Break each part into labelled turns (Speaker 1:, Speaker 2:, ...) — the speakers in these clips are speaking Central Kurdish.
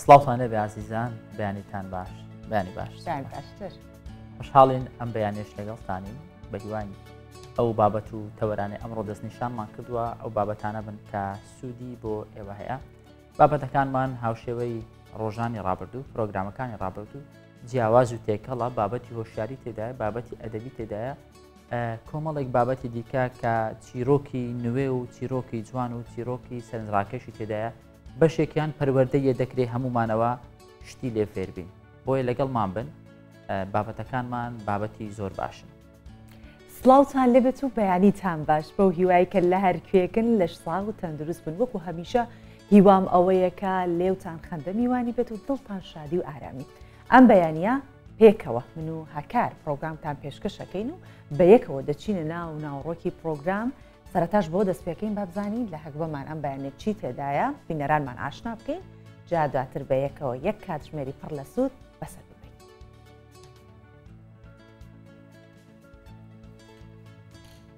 Speaker 1: سڵاوتان لێبێ عزیزان، بەیانیتان باش، بەیانی باش. خۆشحاڵین ئەم بەیانیش لەگەڵتانین بە هیوای ئەو بابەت و تەوەرانەی ئەمڕۆ دەستنیشانمان کردووە. ئەو بابەتانە بن کە سوودی بۆ ئێوە هەیە. بابەتەکانمان هاوشێوەی ڕۆژانی ڕابردوو، پرۆگرامەکانی ڕابردوو، جیاواز و تێکەڵە، بابەتی هۆشیاری تێدایە، بابەتی ئەدەبی تێدایە، کۆمەڵێک بابەتی دیکە کە چیرۆکی نوێ و چیرۆکی جوان و چیرۆکی سەرنجڕاکێشی تێدایە، بەشێکیان پەروەردەیە دەکرێت هەمومانەوە شتی لێ فێربین. بۆیە لەگەڵمان بن، بابەتەکانمان بابەتی زۆر باشن.
Speaker 2: سڵاوتان لێبێت و بەیانیتان باش بەو هیوای کە لە هەر کوێکن لەش ساغ و تەندروست بن. وەکو هەمیشە هیوام ئەوەیەکە لێوتان خەندە میوانی بێت و دڵتان شادی و ئارامی. ئەم بەیانیە پێکەوە من و هەکار پرۆگرامتان پێشکەشەکەین و بەیەکەوە دەچینە ناو ناوڕۆکی پرۆگرام. سەرەتاش بۆ دەستپێکەین بابزانین لە هەگبەمان ئەم بەیانێت چی تێدایە، بینەرانمان ئاشنا بکەین، جا دواتر بەیەکەوە یەک کاتژمێری پڕ لە سوود بەسەر ببین.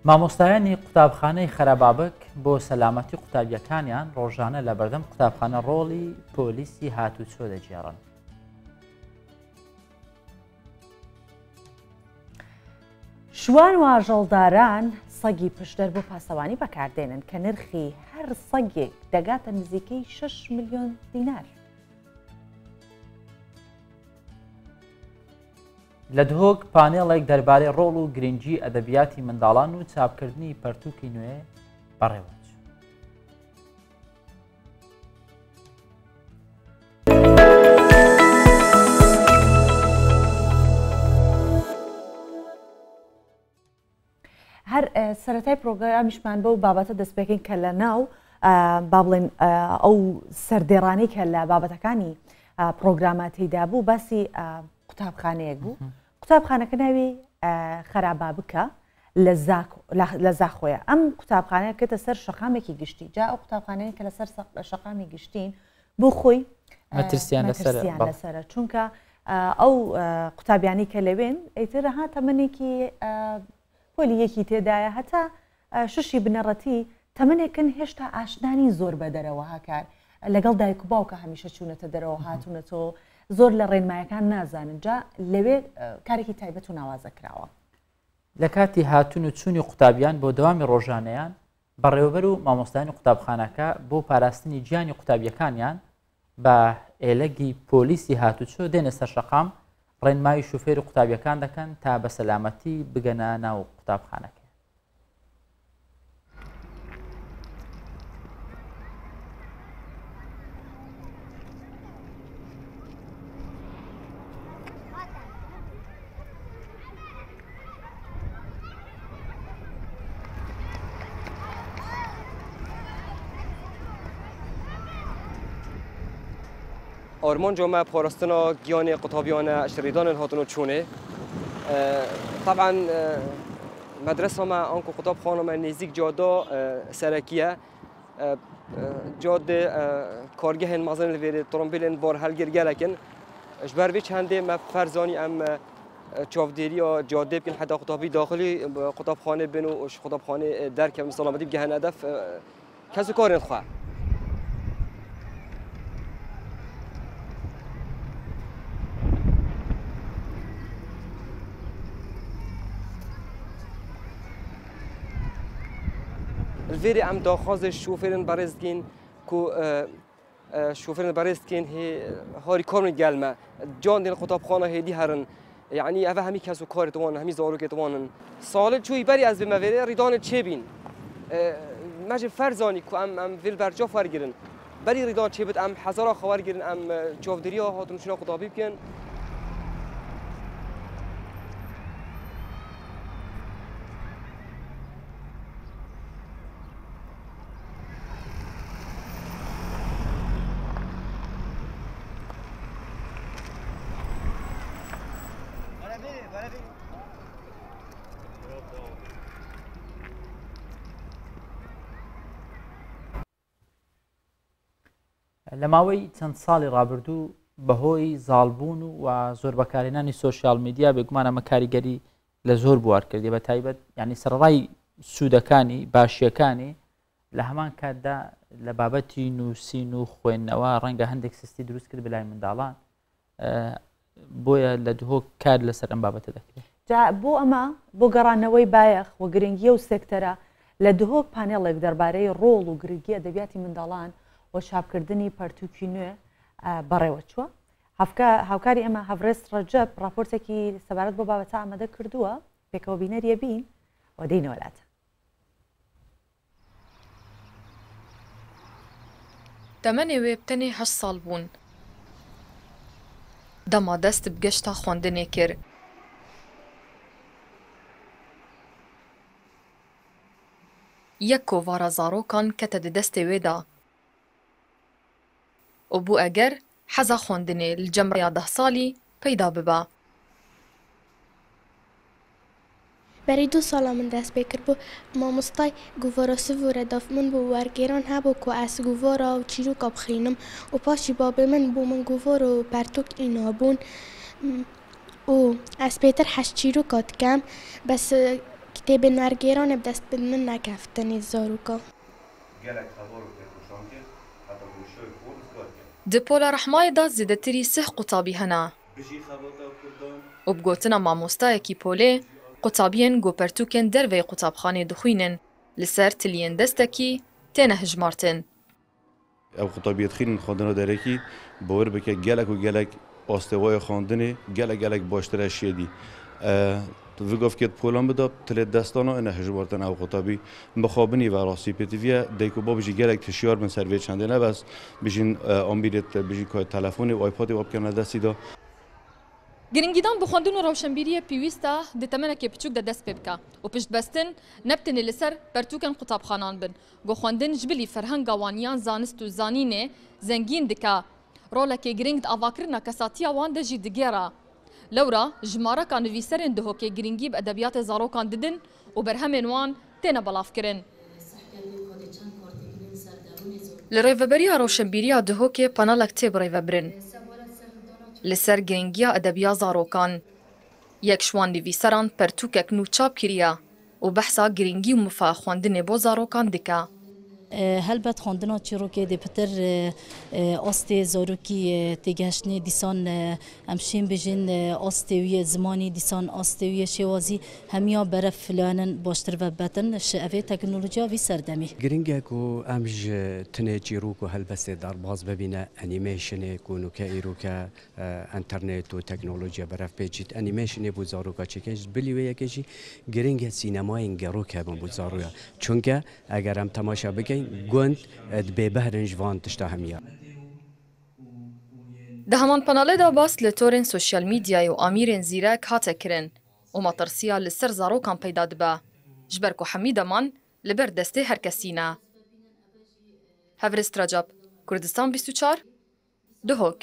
Speaker 1: مامۆستایانی قوتابخانەی خەرابابک بۆ سەلامەتی قوتابیەکانیان ڕۆژانە لە بەردەم قوتابخانە ڕۆڵی پۆلیسی هاتوچۆ دەجێڕن.
Speaker 2: شوان و ئاژەڵداران سەگی پشتدەر بۆ پاسەوانی بەکاردێنن کە نرخی هەر سەگێک دەگاتە نزیکەی 6 ملیۆن دینار.
Speaker 1: لە دهۆک پانێڵێک دەربارەی ڕۆڵ و گرنگی ئەدەبیاتی منداڵان و چاپکردنی پەرتووکی نوێ بەڕێوەچوو.
Speaker 2: هەر سەرەتای پرۆگرامیشمان بەو بابەتە دەستپێکین کە لە ناو با بڵێن ئەو سەردێڕانەی کە لە بابەتەکانی پرۆگراماتیدا بوو باسی قوتابخانەیەک بوو. قوتابخانەکە ناوی خەرابابکە لە زاخۆیە. ئەم قوتابخانەیە کەتە سەر شەقامێکی گشتی. جا ئەو قوتابخانەیە کە لەسەر شەقامی گشتین بۆ خۆی
Speaker 1: مەترسیان
Speaker 2: لەسەرە، چونکە ئەو قوتابیانی کە لەوێن ئەیترە ها تەمەنێکی پۆلیەکی تێدایە، هەتا ششی بنەڕەتی تەمەنێکن هێشتا ئاشنانی زۆر بە دەرەوە هاکار لەگەڵ دایک و باوکە هەمیشە چوونەتە دەرەوە هاتوونەتەوە زۆر لە ڕێنمایەکان نازانن. جا لەوێ کارێکی تایبەت و ناوازە کراوە.
Speaker 1: لە کاتی هاتوون و چوونی قوتابیان بۆ دەوامی ڕۆژانەیان بەڕێوەبەر و مامۆستایانی قوتابخانەکە بۆ پاراستنی گیانی قوتابیەکانیان بە ئێلەگی پۆلیسی هاتوچۆ دێنە سەر شەقام، ڕێنمایی شوفێر و قوتابیەکان دەکەن تا بە سەلامەتی بگەنە ناو قوتابخانەکە.
Speaker 3: آرمان جامعه پاراستنا گیان قطابیان شریدان هاتونو چونه. طبعا مدرسه ما آنکو قطاب خانه ما نزدیک جاده سرکیه، جاده کارگاه مازن لویر ترامبیلن بار هلگر گلکن. اجبار وی چنده ما فرزانی ام چاودیری یا جاده بکن حتی قطابی داخلی قطاب خانه بنو قطاب خانه در که سلامتی بگهن هدف کسو کارن خواه. الفيري عم داخاز الشوفيرن بارزكين كو شوفيرن بارزكين هي هاري كارن جالما جان دين قطاب خانه هدي هرن يعني أفا همي كسو كار توان همي زارو كتوانن سال شوي بري از بمفيري ريدان تشبين ماجي فرزاني كو ام فيل برجا فرگرن بري ريدان تشبت ام حزارا خوار گرن ام جوفدريا هاتون شنا قطابي بكن.
Speaker 1: لە ماوەی چەند ساڵی ڕابردوو بەهۆی زاڵبوون و زۆر بەکارهێنانی سۆشیال میدیا بێگومان ئەمە کاریگەری لە زۆر بوار کردی، بە تایبەت یعنی سەرڕای سوودەکانی باشیەکانی لە هەمان کاتدا لە بابەتی نووسین و خوێندنەوە ڕەنگە هەندێک سستی دروست کرد بەلای منداڵان بۆیە لە دهۆک کار لەسەر ئەم بابەتە دەکرێت.
Speaker 2: بۆ ئەمە بۆ گەڕانەوەی بایەخ و گرنگیە و سێکتەرە لە دهۆک پانێڵێک دەربارەی ڕۆڵ و گرنگی ئەدەبیاتی منداڵان و چاپکردنی پەرتووکی نوێ بەڕێوە چووە. هاوکاری ئەمە هەڤرێست ڕەجەب راپۆرتێکی سەبارەت بۆ بابەتە ئامادە کردووە، پێکەوە بینەریە بین و دەینەوەلاتە.
Speaker 4: تەمەنێ وێ بتەنێ 8 ساڵ بوون. دەما دەست بگەشتا خوێندنێ کرد. یەک کۆڤارە زارۆکان کەتە دەستێ وێدا. و بوو ئەگەر حەزا خوێندنێ لە جەمڕیا 10 ساڵی پەیدا ببە.
Speaker 5: بەری 2 ساڵە من دەست پێ کرد بۆ مامۆستای گوڤۆرە سڤورە دەف من بۆ وەرگێران هەبوو کۆ ئەس گوڤۆرە و چیرۆکە بخینم و پاشی بابێ من بۆ من گوڤۆرە و پەرتوک ئینا بوون و ئەس پێتر حەش چیرۆکە دکەم بەس کتێبێن وەرگێرانە دەست بن من نەکەفتنی زارۆکە.
Speaker 4: Di pola rehmayê da zêdetirî 6 qutabî hene. û bi gotina mamostayekî polê, qutabiyên gopertûkên derveyê qutabxanê dixwînin, li ser tiliyên destekî têne hijmartin.
Speaker 6: Ew qutabiyê dixwînin xwendina derekî bi wir bike gelek û gelek astewaya xwendinê gelek baştir eşiyedî. Vigavkêt polan bida tilê destana ene hijmartin ew qutabî bixwabinî ve rastî pêtiviye deyku bijî gelek hişyar bin ser vê çendê nebes bijîn ambîrê bijî ka telefonê û iPadê we bikene destî da.
Speaker 4: Giringîdan bi xwendin û rewşenbîriyê pêwîst e di temenekê biçûk de dest pê bike û piştbestin nebtinê li ser pertûkên qutabxanan bin. Got xwendin ji bilî ferhenga wan yan zanist û zanînê zengîn dike. Rolekê giring di avakirina kesatiya wan de jî digêre. Lewra ji maraka nivîserên dihokê giringî bi edebiyatê zarokan didin û berhemên wan têne belavkirin. Li rêveberiya rewşenbîriya dihokê panelek tê bi rêvebirin. Li ser giringiya edebiya zarokan. Yek ji wan nivîseran pertûkek nû çap kiriye û behsa giringî û mifa xwendinê bo zarokan dike.
Speaker 7: Helbet xwendina çîrokê dê pitir astê zarokî têgeştinê dîsan em şên bijin astê wî zimanî dîsan astê wî şêwazî hemiya beref filanin baştir ve betin ji evê teknolojiya vî serdemî.
Speaker 8: Giring e ku em ji tinê çîrok û helbestê derbas bibîne animationê ku nûke îroke internet û teknolojiya beref pêçît animationê bû zaroka çêke ji bilî wê yekê jî giring e sînemayên gerok hebin bû zaroya. Çunke eger em temaşa bikin gund dibêbehrin ji van tişta hemiya.
Speaker 4: Di heman panelê de bas li torên sosyal medyayê û amîrên zîrek hate kirin û matirsiya li ser zarokan peyda dibe. Ji ber ku hemî deman li ber destê herkesî ne. Hevrist Recep, Kurdistan 24, Duhok.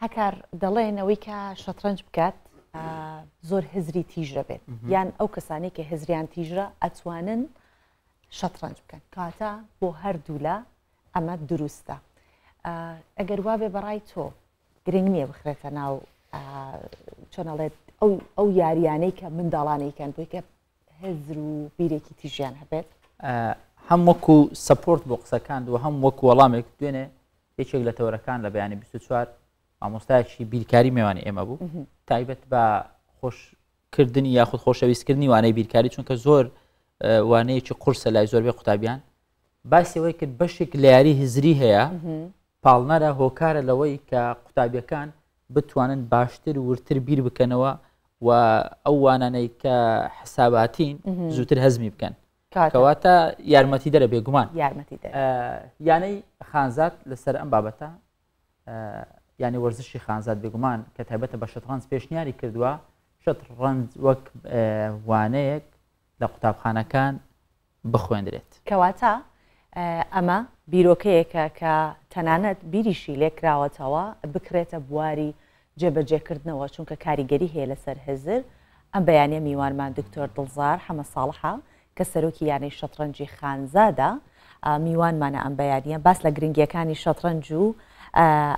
Speaker 2: هەکار دەڵێن ئەوەی کە شەترەنج بکات زۆر هزری تیژە بێت یان ئەو کەسانی کە هزریان تیژرە ئەتوانن شەترەنج بکەن کاتە بۆ هەردوولا ئەمە دروستە. ئەگەر وا بێ بەڕای تۆ گرنگ نییە بخرێتە ناو چۆنەڵێت ئەو یاریانەی کە منداڵانەیکەن بۆی کە هزر و بیرێکی تیژیان هەبێت
Speaker 1: هەم وەکو سەپۆرت بۆ قسەکان و هەم وەکو وەڵامێک دوێنێ یەکێک لە تەوەرەکان لە بەیانی 24 مامۆستایەکی بیرکاری میوانی ئێمە بوو تایبەت بە خۆشکردنی یاخود خۆشەویستکردنی وانەی بیرکاری چونکە زۆر وانەیەکی قورسە لای زۆربەی قوتابیان باسیەوەی کرد بەشێک لە یاری هزری هەیە پاڵنەرە هۆکارە لەوەی کە قوتابیەکان بتوانن باشتر و ورتر بیر بکەنەوە و ئەو وانانەی کە حساباتین زووتر هەزمی بکەن کەواتە یارمەتی دەرە بێگومان یانەی خانزات لەسەر ئەم بابەتە یعنی وەرزشی خانزات بێگومان کە تایبەتە بە شەترەنج پێشنیاری کردووە شەترەنج وەک وانەیەک لە قوتابخانەکان بخوێندرێت
Speaker 2: کەواتە ئەمە بیرۆکەیەکە کە تەنانەت بیریشی لێکراوەتەوە بکرێتە بواری جێبەجێکردنەوە چونکە کاریگەری هەیە لەسەر هزر ئەم بەیانیە میوانمان دکتۆر دڵزار حەمە ساڵحە کە سەرۆکی یانەی شەترەنجی خانزادە میوانمانە ئەم بەیانیە باس لە گرنگیەکانی شەترەنج و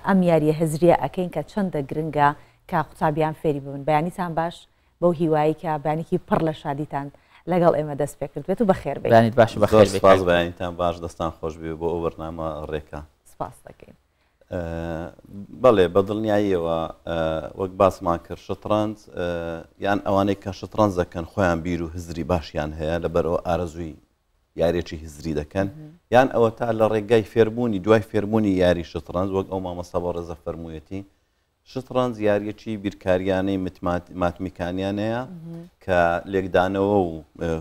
Speaker 2: ئەم یاریە هزریە ئەکەین کە چەندە گرنگە کە قوتابیان فێری ببن بەیانیتان باش بەو هیوایی کە بەیانێکی پڕ لە شادیتان لەگەڵ ئێمە دەست پێ کردوێت و بەخێر
Speaker 1: بێت باش بەخێر
Speaker 9: سپاس بەیانیتان باش دەستان خۆش بێ بۆ ئەو بەرنامە ڕێکە
Speaker 2: سپاس دەکەین
Speaker 9: بەڵێ بە دڵنیاییەوە وەک باسمان کرد شترەنج یان ئەوانەی کە شترەنج دەکەن خۆیان بیر و هزری باشیان هەیە لەبەرەوە ئارەزووی یاریێکی هزری دەکەن یان ئەوە تا لە ڕێگای فێربوونی دوای فێربوونی یاری شترەنج وەک ئەو مامۆستا بە ڕێزە فەرموویەتی شترەنج یاریەکی بیرکاریانەی ماتمیکانیانەیە کە لێکدانەوە و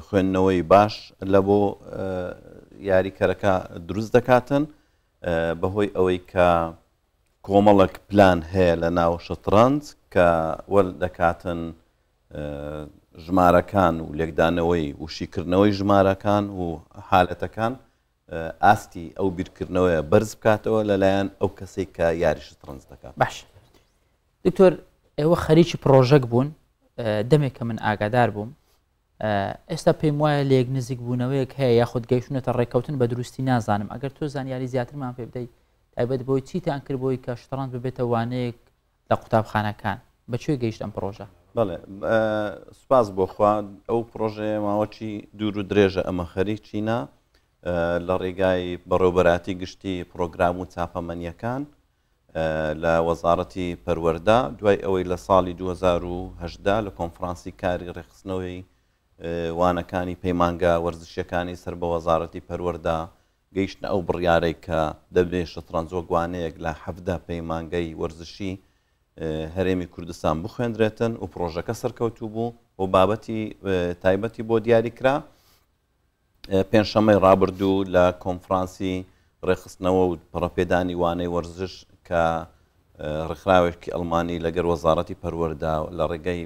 Speaker 9: خوێندنەوەی باش لە بۆ یاریکەرەکە دروست دەکاتن بەهۆی ئەوەی کە کۆمەڵک پلان هەیە لە ناو شترەنج کە وەل دەکاتن ژمارەکان و لێکدانەوەی وشیکردنەوەی ژمارەکان و حالەتەکان ئاستی ئەو بیرکردنەوەی بەرز بکاتەوە لەلایەن ئەو کەسێک کە یاری شترەنج دەکات.
Speaker 1: باش دکتۆر ئێوە خەریکی پرۆژەک بوون دەمێک کە من ئاگادار بووم ئێستا پێم وایە لێک نزیک بوونەوەیەک هەیە یاخود گەیشتونەتە ڕێکەوتن بە دروستی نازانم ئەگەر تۆ زانیاری زیاترمان پێ بدەیت تایبەت بۆی چیتان کرد بۆی کە شترەنج ببێتە وانەیەک لە قوتابخانەکان بەکوێ گەیشت ئەم پرۆژە؟
Speaker 9: بەڵێ سوپاس بۆخوا ئەو پرۆژەیە ماوەکی دوور و درێژە ئەمە خەریکینە لە ڕێگای بەڕێوەبەراتی گشتی پرۆگرام و چاپەمەنیەکان لە وەزارەتی پەروەردە دوای ئەوەی لە ساڵی 2010 لە کۆنفرانسی کاری ڕێخستنەوەی وانەکانی پەیمانگە وەرزشیەکانی سەر بە وەزارەتی پەروەردە گەیشتن ئەو بڕیارەی کە دەبێت شترەنج وەگوانەیەک لە 17 پەیمانگەی وەرزشی هەرێمی کوردستان بخوێندرێتن و پرۆژەکە سەرکەوتوو بوو و بابەتی تایبەتی بۆ دیاری کرا پێنجشەمەی ڕابردوو لە کۆنفرانسی ڕێخستنەوە و پڕەپێدانی وانەی وەرزش کە ڕێکخراوێکی ئەڵمانی لەگەر وەزارەتی پەروەردە لە ڕێگەی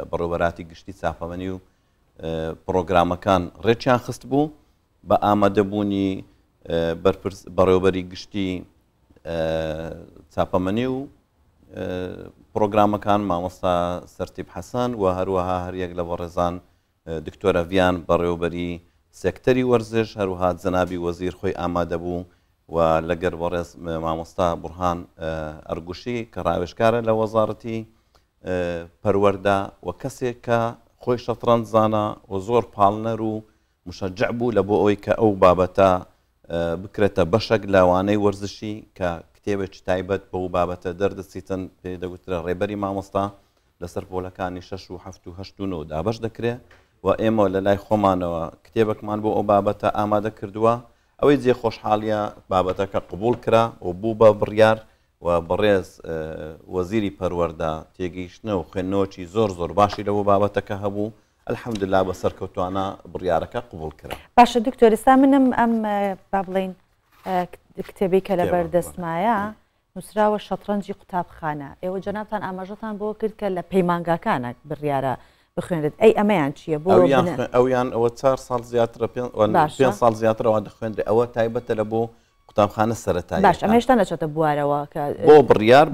Speaker 9: بەڕێوەبەراتی گشتی چاپەمەنی و پرۆگرامەکان ڕێکیان خست بوو بە ئامادەبوونی بەڕێوەبەری گشتی چاپەمەنی و پرۆگرامەکان مامۆستا سەرتیب حەسەن و هەروەها هەریەک لە بەڕێزان دکتۆرە ڤیان بەڕێوەبەری سێکتەری وەرزش هەروەها جەنابی وەزیر خۆی ئامادە بوو و لەگەر بەڕێز مامۆستا بورهان ئەرگوشی کە ڕاوێژکارە لە وەزارەتی پەروەردە و کەسێک کە خۆی شەترەنج زانە و زۆر پاڵنەر و مشەجع بوو لە بۆ ئەوەی کە ئەو بابەتە بکرێتە بەشێک لەوانەی وەرزشی کە کتێبێکی تایبەت بەو بابەتە دەردەچیتن پێ دەگوترە ڕێبەری مامۆستا لەسەر پۆلەکانی 6 و 7 و 8 و 9 دابەش دەکرێت و ئێمە لە لای خۆمانەوە کتێبێکمان بۆ ئەو بابەتە ئامادە کردووە ئەوەی جێ خۆشحاڵیە بابەتەکە قبول کرا و بوو بە بڕیار و بەڕێز وەزیری پەروەردە تێگەیشتنە و خوێندنەوەکی زۆر زۆر باشی لەوە بابەتەکە هەبوو الحەمدلله بە سەرکەوتوانە بڕیارەکە قبول کرا.
Speaker 2: باشە دکتۆر ئێستا منم ئەم با بڵێن کتێبی کە لەبەر دەستمایە نووسراوە شەترەنجی قوتابخانە ئێوە جەنابتان ئاماژەتان بۆ کرد کە لە پەیمانگاکانە بڕیارە بخوێنێت ئەی ئەمەیان چییە بۆ
Speaker 9: ئەویان ئەوە 4 ساڵ زیاترە 5 ساڵ زیاترەوە دەخوێنرێ ئەوە تایبەتە لە بۆ قوتابخانە سەرەتایی
Speaker 2: باش ئەمە هێشتا نەچێتە بوارەوە کە
Speaker 9: بۆ بڕیار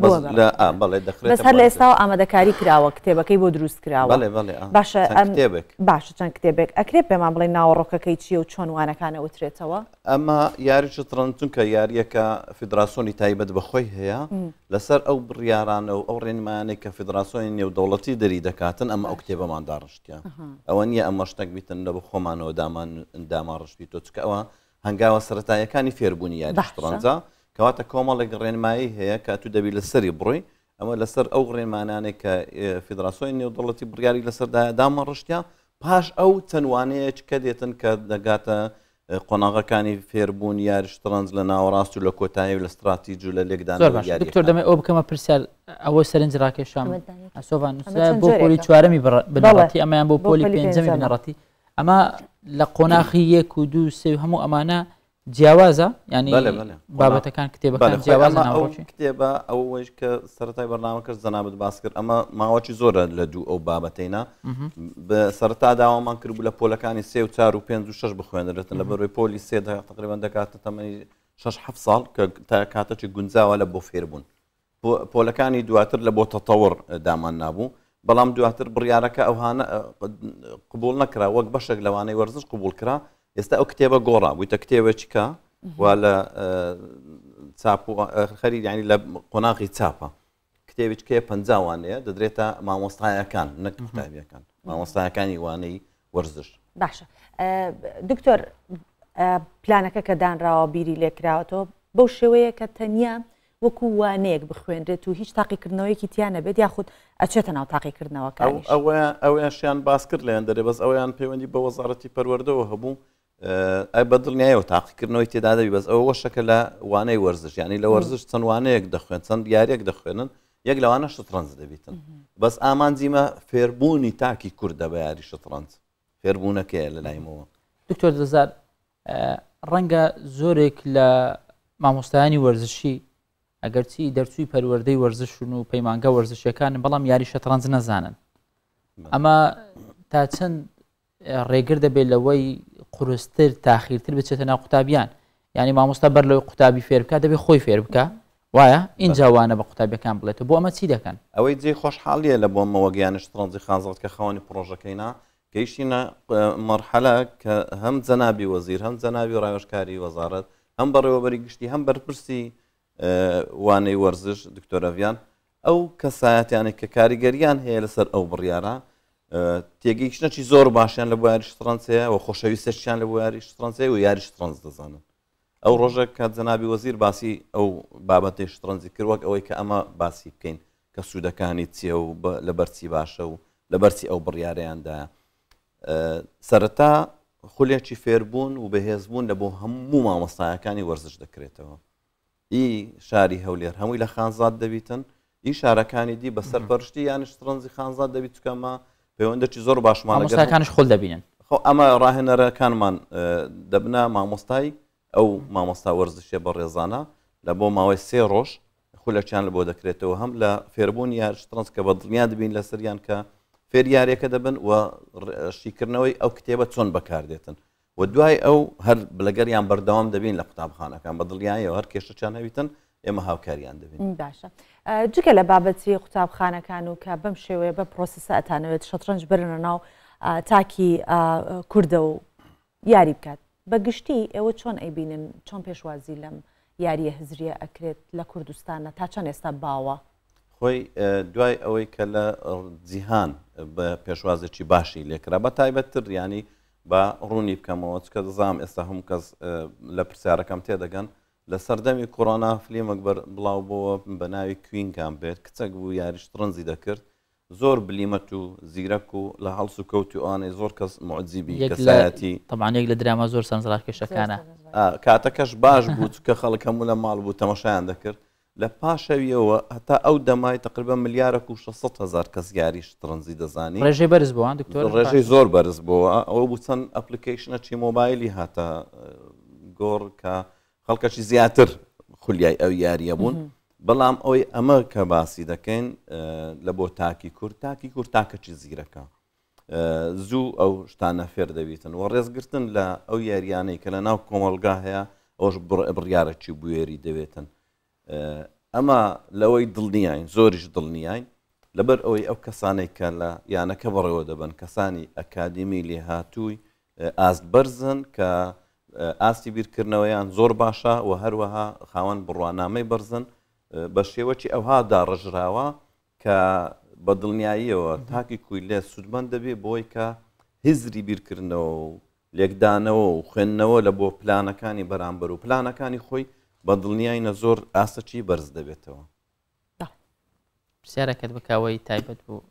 Speaker 9: بەڵێ دەخرێت
Speaker 2: بەس هەر لە ئێستاوە ئامادەکاری کراوە کتێبەکەی بۆ دروست کراوە باشە
Speaker 9: کتێبێک
Speaker 2: باشە چەند کتێبێک ئەکرێ پێمان بڵێ ناوەڕۆکەکەی چییە و چۆن وانەکانە وترێتەوە
Speaker 9: ئەمە یاری شترەنج چونکە یاریەکە فیدراسیۆنی تایبەت بەخۆی هەیە لەسەر ئەو بڕیارانە و ئەو ڕێنمایانەی کە فیدراسیۆنی نێودەوڵەتی دەری دەکاتن ئەمە ئەو کتێبەمان داڕشتیان ئەوە نییە ئەمە شتێک بیتن لە بە خۆمانەوە داماڕشتیتۆ چکە ئەوە هەنگاوە سەرەتاییەکانی فێربوونی یاری شترەنجە کەواتە کۆمەڵێک ڕێنمایی هەیە کە تو دەبی لەسەری بڕۆی ئەمە لەسەر ئەو ڕێنمانانێک کە فیدراسیۆنی نێودەوڵەتی بڕیاری لەسەردایە دامەڕشتیان پاش ئەو چەندوانەیەک کە دێتن کە دەگاتە قۆناغەکانی فێربوون یاری شترەنج لە ناوەڕاست و لە کۆتایی و لە استراتیژی و لە لێکدان
Speaker 1: دکتۆر دەمێ ئەو بکەمە پرسیار ئەوە سەرنج ڕاکێشام ئەسۆڤان بۆ پۆلی چوارەمی بنەڕەتی ئەمەیان بۆ پۆلی پێنجەمی بنەڕەتی ئەمە لە قۆناغی 1 و 2 و 3 هەموو ئەمانە جیاوازە ینی بابەتەکان کتێبەکان جیاوازە ناوڕۆکی
Speaker 9: کتێبە ئەوەی کە سەرەتای بەرنامە کرد جەنابەت باس کرد ئەمە ماوەکی زۆرە لە دوو ئەو بابەتەینە بە سەرەتا داوامان کرد بوو لە پۆلەکانی 3 و 4 و 5 و 6 بخوێنرێتن لە بەروی پۆلی 3 تقریبا دەکاتە تەمەنی 6-7 ساڵ کە تا کاتەی گونجاوە لە بۆ فێربوون پۆلەکانی دواتر لە بۆ تەتەوڕ دامان نابوو بەڵام دواتر بڕیارەکە ئەوهانە قبول نەکرا وەک بەشێک لەوانەی وەرزش قبول کرا ئێستا ئەو کتێبە گۆڕا بوویتە کتێبێکیکە وا لە چاپ خەری ینی لە قۆناغی چاپە کتێبیچکەیە 50 وانەیە دەدرێتە مامۆستایەکان نەک قوتابیەکان مامۆستایەکانی وانەی وەرزش.
Speaker 2: باشە دکتۆر پلانەکە کە دانراوە بیری لێکراوەتەوە بەو شێوەیە کە تەنیا وەکو وانەیەک بخوێنرێت و هیچ تاقیکردنەوەیەکی تیانە بێت یاخود ئەچێتە ناو تاقیکردنەوەکانیش
Speaker 9: ئەویان باس کرد لەیان دەرێ بەس ئەویان پەیوەندی بە وەزارەتی پەروەردەوە هەبوو ئەی بەدڵنیایەوە تاقیکردنەوەی تێدا دەبی بەس ئەوە وەشەکە لە وانەی وەرزش ینی لە وەرزش چەند وانەیەک دەخوێن چەند یاریەک دەخوێنن یەک لەوانە شترەنج دەبیتن بەس ئامانجیمە فێربوونی تاکی کوردە بە یاری شترەنج فێربوونەکەیە لە لایمەوە.
Speaker 1: دکتۆر دەزار ڕەنگە زۆرێک لە مامۆستایانی وەرزشی ئەگەرچی دەرچووی پەروەردەی وەرزشون و پەیمانگە وەرزشیەکان بەڵام یاری شەترەنج نەزانن ئەمە تا چەند ڕێگر دەبێت لەوەی قورستر تاخیرتر بچێتە ناو قوتابیان ینی مامۆستا بەر لەوەی قوتابی فێر بکە دەبێت خۆی فێر بکە وایە اینجاوانە بە قوتابیەکان بڵێتەوە بۆ ئەمە چی دەکەن
Speaker 9: ئەوەی جێ خۆشحاڵیە لە بۆمەوە گیانە شترەنجی خانزڵت کە خەوانی پرۆژەکەینا گەیشتینە مەرحەلە کە هەم جەنابی وەزیر هەم جەنابی ڕاوێژکاری وەزارەت هەم بەڕێوەبەری گشتی هەم بەرپرسی وانەی وەرزش دکتۆرەڤیان ئەو کەسایەتیانێک کە کاریگەریان هەیە لەسەر ئەو بڕیارە تێگەیشتنەی زۆر باشیان لە بۆ یاری شترەنجەیە و خۆشەویستیان لە بۆ یاری شترەنجەیە و یاری شترەنج دەزانن. ئەو ڕۆژە کە جەنابی وەزیر باسی ئەو بابەتی شترەنجی کرد وەک ئەوەی کە ئەمە باسی بکەین کە سوودەکانی چییە و لە بەرچی باشە و لە بەرچی ئەو بڕیارەیاندایە سەرەتا خولێکی فێربوون و بەهێزبوون لە بۆ هەموو مامۆستایەکانی وەرزش دەکرێتەوە. ئی شاری هەولێر هەمووی لە خانزاد دەبیتن ئی شارەکانی دی بەسەر پەرشتی یان شترەنجی خانزاد دەبیت چکەمە پەیوەندێکی زۆر
Speaker 1: باشمانەکانش خۆل دەبینن
Speaker 9: ئەمە ڕاهێنەرەکانمان دەبنە مامۆستای ئەو مامۆستا وەرزشیە بە ڕێزانە لە بۆ ماوەی 3 ڕۆژ خولەکیان لە بۆ دەکرێتەوە هەم لە فێربوونی یاری شترەنج کە بە دڵنیا دەبین لە سەریان کە فێر یاریەکە دەبن و شیکردنەوەی ئەو کتێبە چۆن بەکاردێتن و دوای ئەو هەر بلەگەریان بەردەوام دەبین لە قوتابخانەکان بە دڵنیایەوە هەر کێشەچیان هەویتن ئێمە هاوکاریان دەبین.
Speaker 2: باشە جگە لە بابەتی قوتابخانەکان و کە بەم شێوەیە بە پرۆسسە ئەتانەوێت شەترەنج برنە ناو تاکی کووردە و یاری بکات بە گشتی ئێوە چۆن ئەیبینن چۆن پێشوازی لەم یاریە هزریە ئەکرێت لە کوردستانە تا چەند ئێستا باوە
Speaker 9: خۆی دوای ئەوەی کە لە جیهان بە پێشوازێکی باشی لێکرا بە تایبەتتر ینی بە ڕوونی بکەمەوە چکە دەزانم ئێستا هەموو کەس لە پرسیارەکەم تێدەگەن لە سەردەمی کۆڕۆنا فلیمێک بڵاو بۆەوە بە ناوی کوینکان بێت کچەک بوو یاری شترەنجی دەکرد زۆر بلیمەت و زیرەک و لە هەڵس و کەوتی ئەوانەی زۆر کەس معجزیبی کەسایەتی
Speaker 1: تەمانێک لە درامە زۆر سەرنجڕاکێشەکانە
Speaker 9: کاتەکەش باش بوو کە خەڵک هەموو لە ماڵ بوو تەماشایان دەکرد لە پاشەویەوە هەتا ئەو دەمای تقریبا ملیارێک و 600,000 کەس یاری شترەنجی دەزانی
Speaker 1: ڕێژەی بەرز بووە دکتۆر
Speaker 9: ڕێژەی زۆر بەرز بووە ئەوە بوو چەند ئەپلیکیشنەکی مۆبایلی هاتە گۆڕ کە خەڵکەشی زیاتر خولیای ئەو یاریە بوون بەڵام ئەوەی ئەمە کە باسی دەکەین لە بۆ تاکی کورد تاکەکی زیرەکە زوو ئەو شتانە فێر دەبیتن و ڕێزگرتن لە ئەو یاریانەی کە لە ناو کۆمەلگا هەیە ئەوش بڕیارێکی بوێری دەوێتن ئەمە لەوەی دڵنیاین زۆریش دڵنیاین لەبەر ئەوەی ئەو کەسانەی کە لە یانەکە بەڕێوە دەبن کەسانی ئەکادمی لێهاتووی ئاست بەرزن کە ئاستی بیرکردنەوەیان زۆر باشە و هەروەها خاوەن بڕوانامەی بەرزن بە شێوەی ئەوها داڕژراوە کە بە دڵنیاییەوە تاکی کوی لێ سوودمەند دەبێت بۆی کە هزری بیرکردنەوە و لێکدانەوە و خوێندنەوە لە بۆ پلانەکانی بەرامبەر و پلانەکانی خۆی بە دڵنیایینە زۆر ئاسەکی بەرز دەبێتەوە.
Speaker 1: پرسیارەکەت بکەوەی تایبەت بوو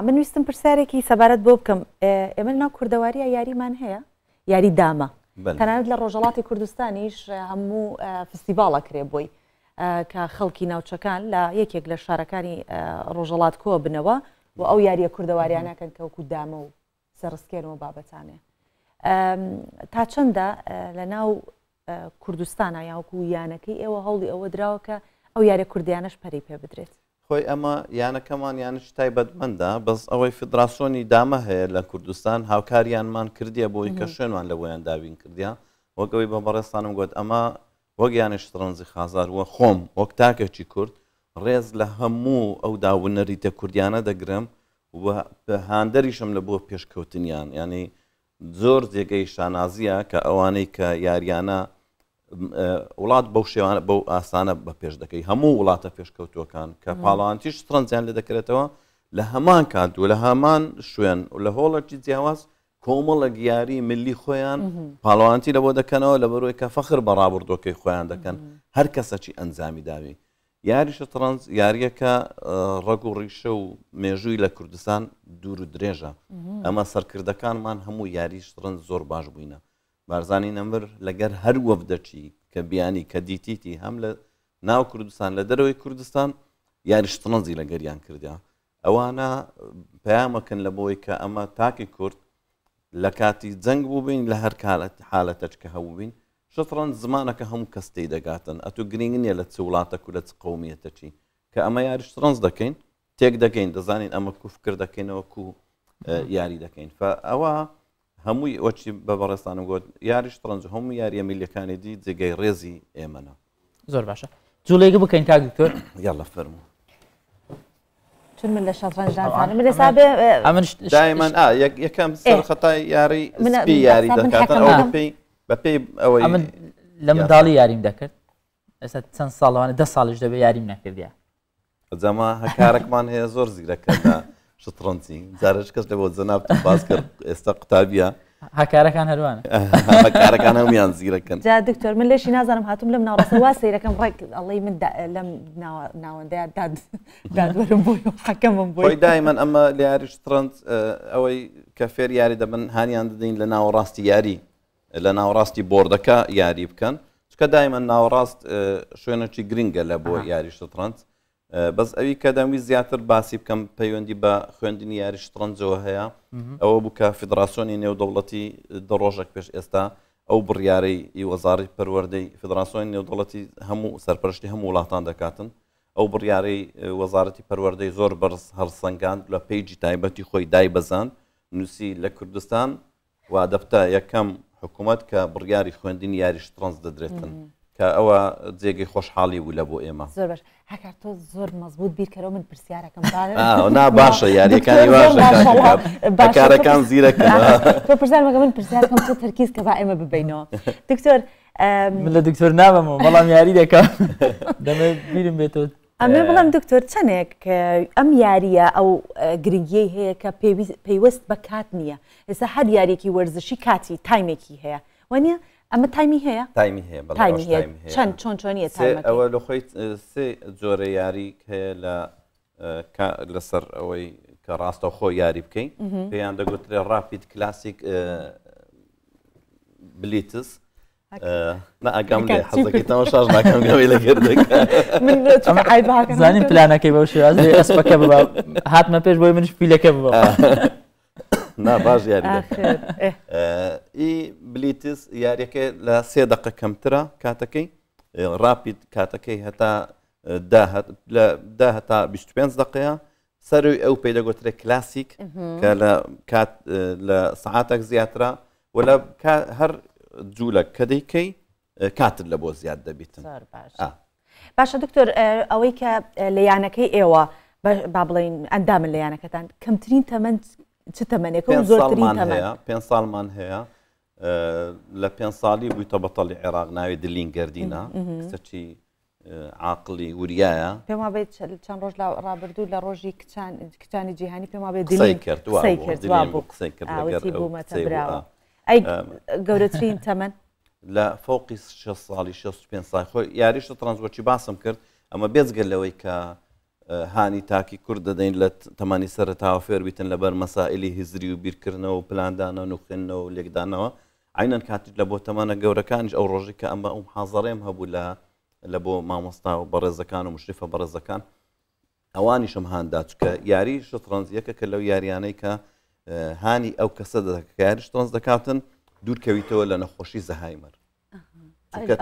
Speaker 2: من ویستم پرسیارێکی سەبارەت بۆ بکەم ئێمە ناو کوردەواریە یاریمان هەیە یاری دامە تەنانەت لە ڕۆژهەڵاتی کوردستانیش هەموو فستیڤاڵەکرێ بۆی کە خەڵکی ناوچەکان لە یەکێک لە شارەکانی ڕۆژهەڵات کۆ بنەوە و ئەو یاریە کوردەواریانەکەن کە وەکو دامە و سەرسکێنەوە بابەتانێ تا چەندە لە ناو کوردستانە یاوەکو یانەکەی ئێوە هەوڵی ئەوە دراوە کە ئەو یاریە کوردیانەش پەری پێ بدرێت
Speaker 9: خۆی ئەمە یانەکەمان یانش تایبەتمەندە بەس ئەوەی فدراسیۆنی دامە هەیە لە کوردستان هاوکاریانمان کردیە بۆی کە شوێنمان لە بۆیان داوین کردیا وەکەوەی بە بەڕێستانم گوت ئەمە وەک یانە شترەنجی خازار وە خۆم وەک تاکێکی کورد ڕێز لە هەموو ئەو داونەریتە کوردیانە دەگرم و هاندەریشم لە بۆ پێشکەوتنیان ینی زۆر جێگەی شانازیە کە ئەوانەی کە یاریانە وڵات بەو شێوانە بەو ئاسانە بە پێش دەکەی هەموو وڵاتە پێشکەوتوەکان کە پاڵەوانتیش سترەنجیان لێ دەکرێتەوە لە هەمان کات و لە هەمان شوێن و لە هۆڵەکی جیاواز کۆمەڵە گیاری ملی خۆیان پاڵەوانتی لە بۆ دەکەنەوە لە بەرۆی کە فەخر بە ڕابردۆکەی خۆیان دەکەن هەر کەسەکی ئەنجامی داوی یاری شەترەنج یاریەکە ڕەگ و ڕیشە و مێژووی لە کوردستان دوور و درێژە ئەمە سەرکردەکانمان هەموو یاری شەترەنج زۆر باش بووینە بارزانی نەمر لەگەر هەر وەفدەچی کە بیانی کە دیتیتی هەم لە ناو کوردستان لە دەرەوەی کوردستان یاری شەترەنجی لەگەریان کردیا ئەوانە پەیامەکەن لە بۆی کە ئەمە تاکی کورد لە کاتی جەنگ بوو بین لە هەر حالەتەچ کە هەبوو بین شەترەنج زمانەکە هەموو کەس تێی دەگاتن ئەتو گرنگ نییە لە چ وڵاتە و لە چ قەومیەتەچی کە ئەمە یاری شەترەنج دەکەین تێک دەگەین دەزانین ئەمە کوفکر دەکەینەوە کو یاری دەکەین ئەوە هەمووی وەچی بە بەڕێستانم گوت یاری شەترەنج هەموو یاریە میلیەکانی دی جێگەی ڕێزی ئێمەنە
Speaker 1: زۆر باشە جوڵێگە بکەین کاک دکتۆر
Speaker 9: یاڵە فەرموو
Speaker 2: چون من لە شەترەنج نازانم من ێستا
Speaker 9: دایمان یەکەم سەر خەتای یاری سپی یاری دەکاتن ئەو بەپێی ئەوەی
Speaker 1: لە منداڵی یاریم دەکرد ئێستا چەند ساڵوانە 10 ساڵش دەبێ یاریم نەکردیا
Speaker 9: جەما هەکارێکمان هەیە زۆر زیرەکەدا شەترەنجی جارش کەس لە بۆ جەناب باس کرد ئێستا قوتابیە
Speaker 1: هەکارەکان هەروانە
Speaker 9: هەکارەکان هەمویان زیرەکەن
Speaker 2: جا دکتۆر من لێشی نازانم هاتووم لەم ناوڕاستە وا سەیرەکەم ڕێک ئەڵی من لەم ناوەندەیە دادوەرم بووی و حەکەمم بووی
Speaker 9: خۆی دایمەن ئەمە لە یاری شەترەنج ئەوەی کە فێر یاری دەبن هانیان دەدەین لە ناوەڕاستی یاری لە ناوەڕاستی بۆردەکە یاری بکەن چکە دایمەن ناوەڕاست شوێنێکی گرنگە لە بۆ یاری شەترەنج بەس ئەوی کە دەموی زیاتر باسی بکەم پەیوەندی بە خوێندنی یاری شەترەنجەوە هەیە ئەوە بوو کە فیدراسیۆنی نێودەوڵەتی ڕۆژێک پێش ئێستا ئەو بڕیارەی وەزارەتی پەروەردەی فیدراسیۆنی نێودەوڵەتی هەموو سەرپەرشتی هەموو وڵاتان دەکاتن ئەو بڕیارەی وەزارەتی پەروەردەی زۆر بەرز هەڵسەنگاند لە پێیجی تایبەتی خۆی دایبەزاند نووسی لە کوردستان وا دەفتە یەکەم حکوومەت کە بڕیاری خوێندنی یاری شەترەنج دەدرێتن کە ئەوە جێگەی خۆشحاڵی بوو لە بۆ ئێمە
Speaker 2: زۆر باش هەکار تۆ زۆر مەزبوط بیرکەرەوە من پرسیارەکەم
Speaker 9: نا باشە یاریەکانی باشەکارەکان زیرەکەن
Speaker 2: تۆ پرسیارمەکە من پرسیارەکەم تۆ تەرکیز کە با ئێمە ببینەوە دکتۆر
Speaker 1: من لە دکتۆر نابەمەوە بەڵام یاری دەکەم دەمێت بیرم بێتەوە
Speaker 2: ئەمێ بڵام دکتۆر چەندێک ئەم یاریە ئەو گرنگیەی هەیە کە پێیوەست بە کات نییە ئێستا هەر یاریێکی وەرزشی کاتی تایمێکی هەیە وانە ئەمە تایمی هەیە
Speaker 9: تایمی هەیە
Speaker 2: چەند چۆنیە
Speaker 9: ئەوە لە خۆی سێ جۆرە یاری هەیە لەسەر ئەوەی کە ڕاستە خۆ یاری بکەین پێیان دەگوترێ ڕاپید کلاسیک بلیتس ئەگەم لێ حەزەکەیتەوە شاژ ناکەم گەوەی لەگەردەکە
Speaker 1: زانین پلانەکەی بەو شێوازی ئەسپەکە ببە هاتمە پێش بۆی منش پیلەکە ببە
Speaker 9: نا باش یاری ئی بلیتس یاریەکە لە 3 دقە کەمترە کاتەکەی ڕاپید کاتەکەی هەتا 10 هەتا 25 دقەیە سەروی ئەو پێی دەگوترێ کلاسیک کە لە سەعاتێک زیاترە و لە هەر جوولە کە دەیکەی کاتر لە بۆ زیاد دەبیتن
Speaker 2: باشە دکتۆر ئەوەی کە لە یانەکەی ئێوە با بڵین ئەندامن لە یانەکەتان کەمترین تەمەند چ تەمەنێکە و زۆرترین تەمەن
Speaker 9: 5 ساڵمان هەیە لە 5 ساڵی بوویتە بەتەڵی عێراق ناوی دلین گەردینە کچەکی عاقلی وریایە
Speaker 2: پێم وابێت چەند ڕۆژ ڕابردوو لە ڕۆژی کچانی جیهانی پێم وابێت دلین
Speaker 9: قسەی کرد
Speaker 2: بوومەتە براوە ئەی گەورەترین تەمەن
Speaker 9: لە فوقی 6 ساڵی 65 ساڵی خۆی یاری شەترەنج باسم کرد ئەمە بێجگەل لەوەی کە هانی تاکی کورد دەدەین لە تەمانی سەرتاوە فێر بیتن لەبەر مەسائلی هیزری و بیرکردنەوە و پلاندانە و خوێندنەوە و لێکدانەوە عینەن کاتیت لە بۆ تەمانە گەورەکانیش ئەو ڕۆژی کە ئەمە ئەو حازەڕێم هەبوو لە بۆ مامۆستا و بەڕێزەکان و مشریفە بەڕێزەکان ئەوانیشم هاندا چکە یاری شەترەنج یەکێکە لەو یاریانەی کە هانی ئەو کەسە دەکە یاری شەترەنج دەکاتن دوورکەویتەوە لە نەخۆشی زەهایمەر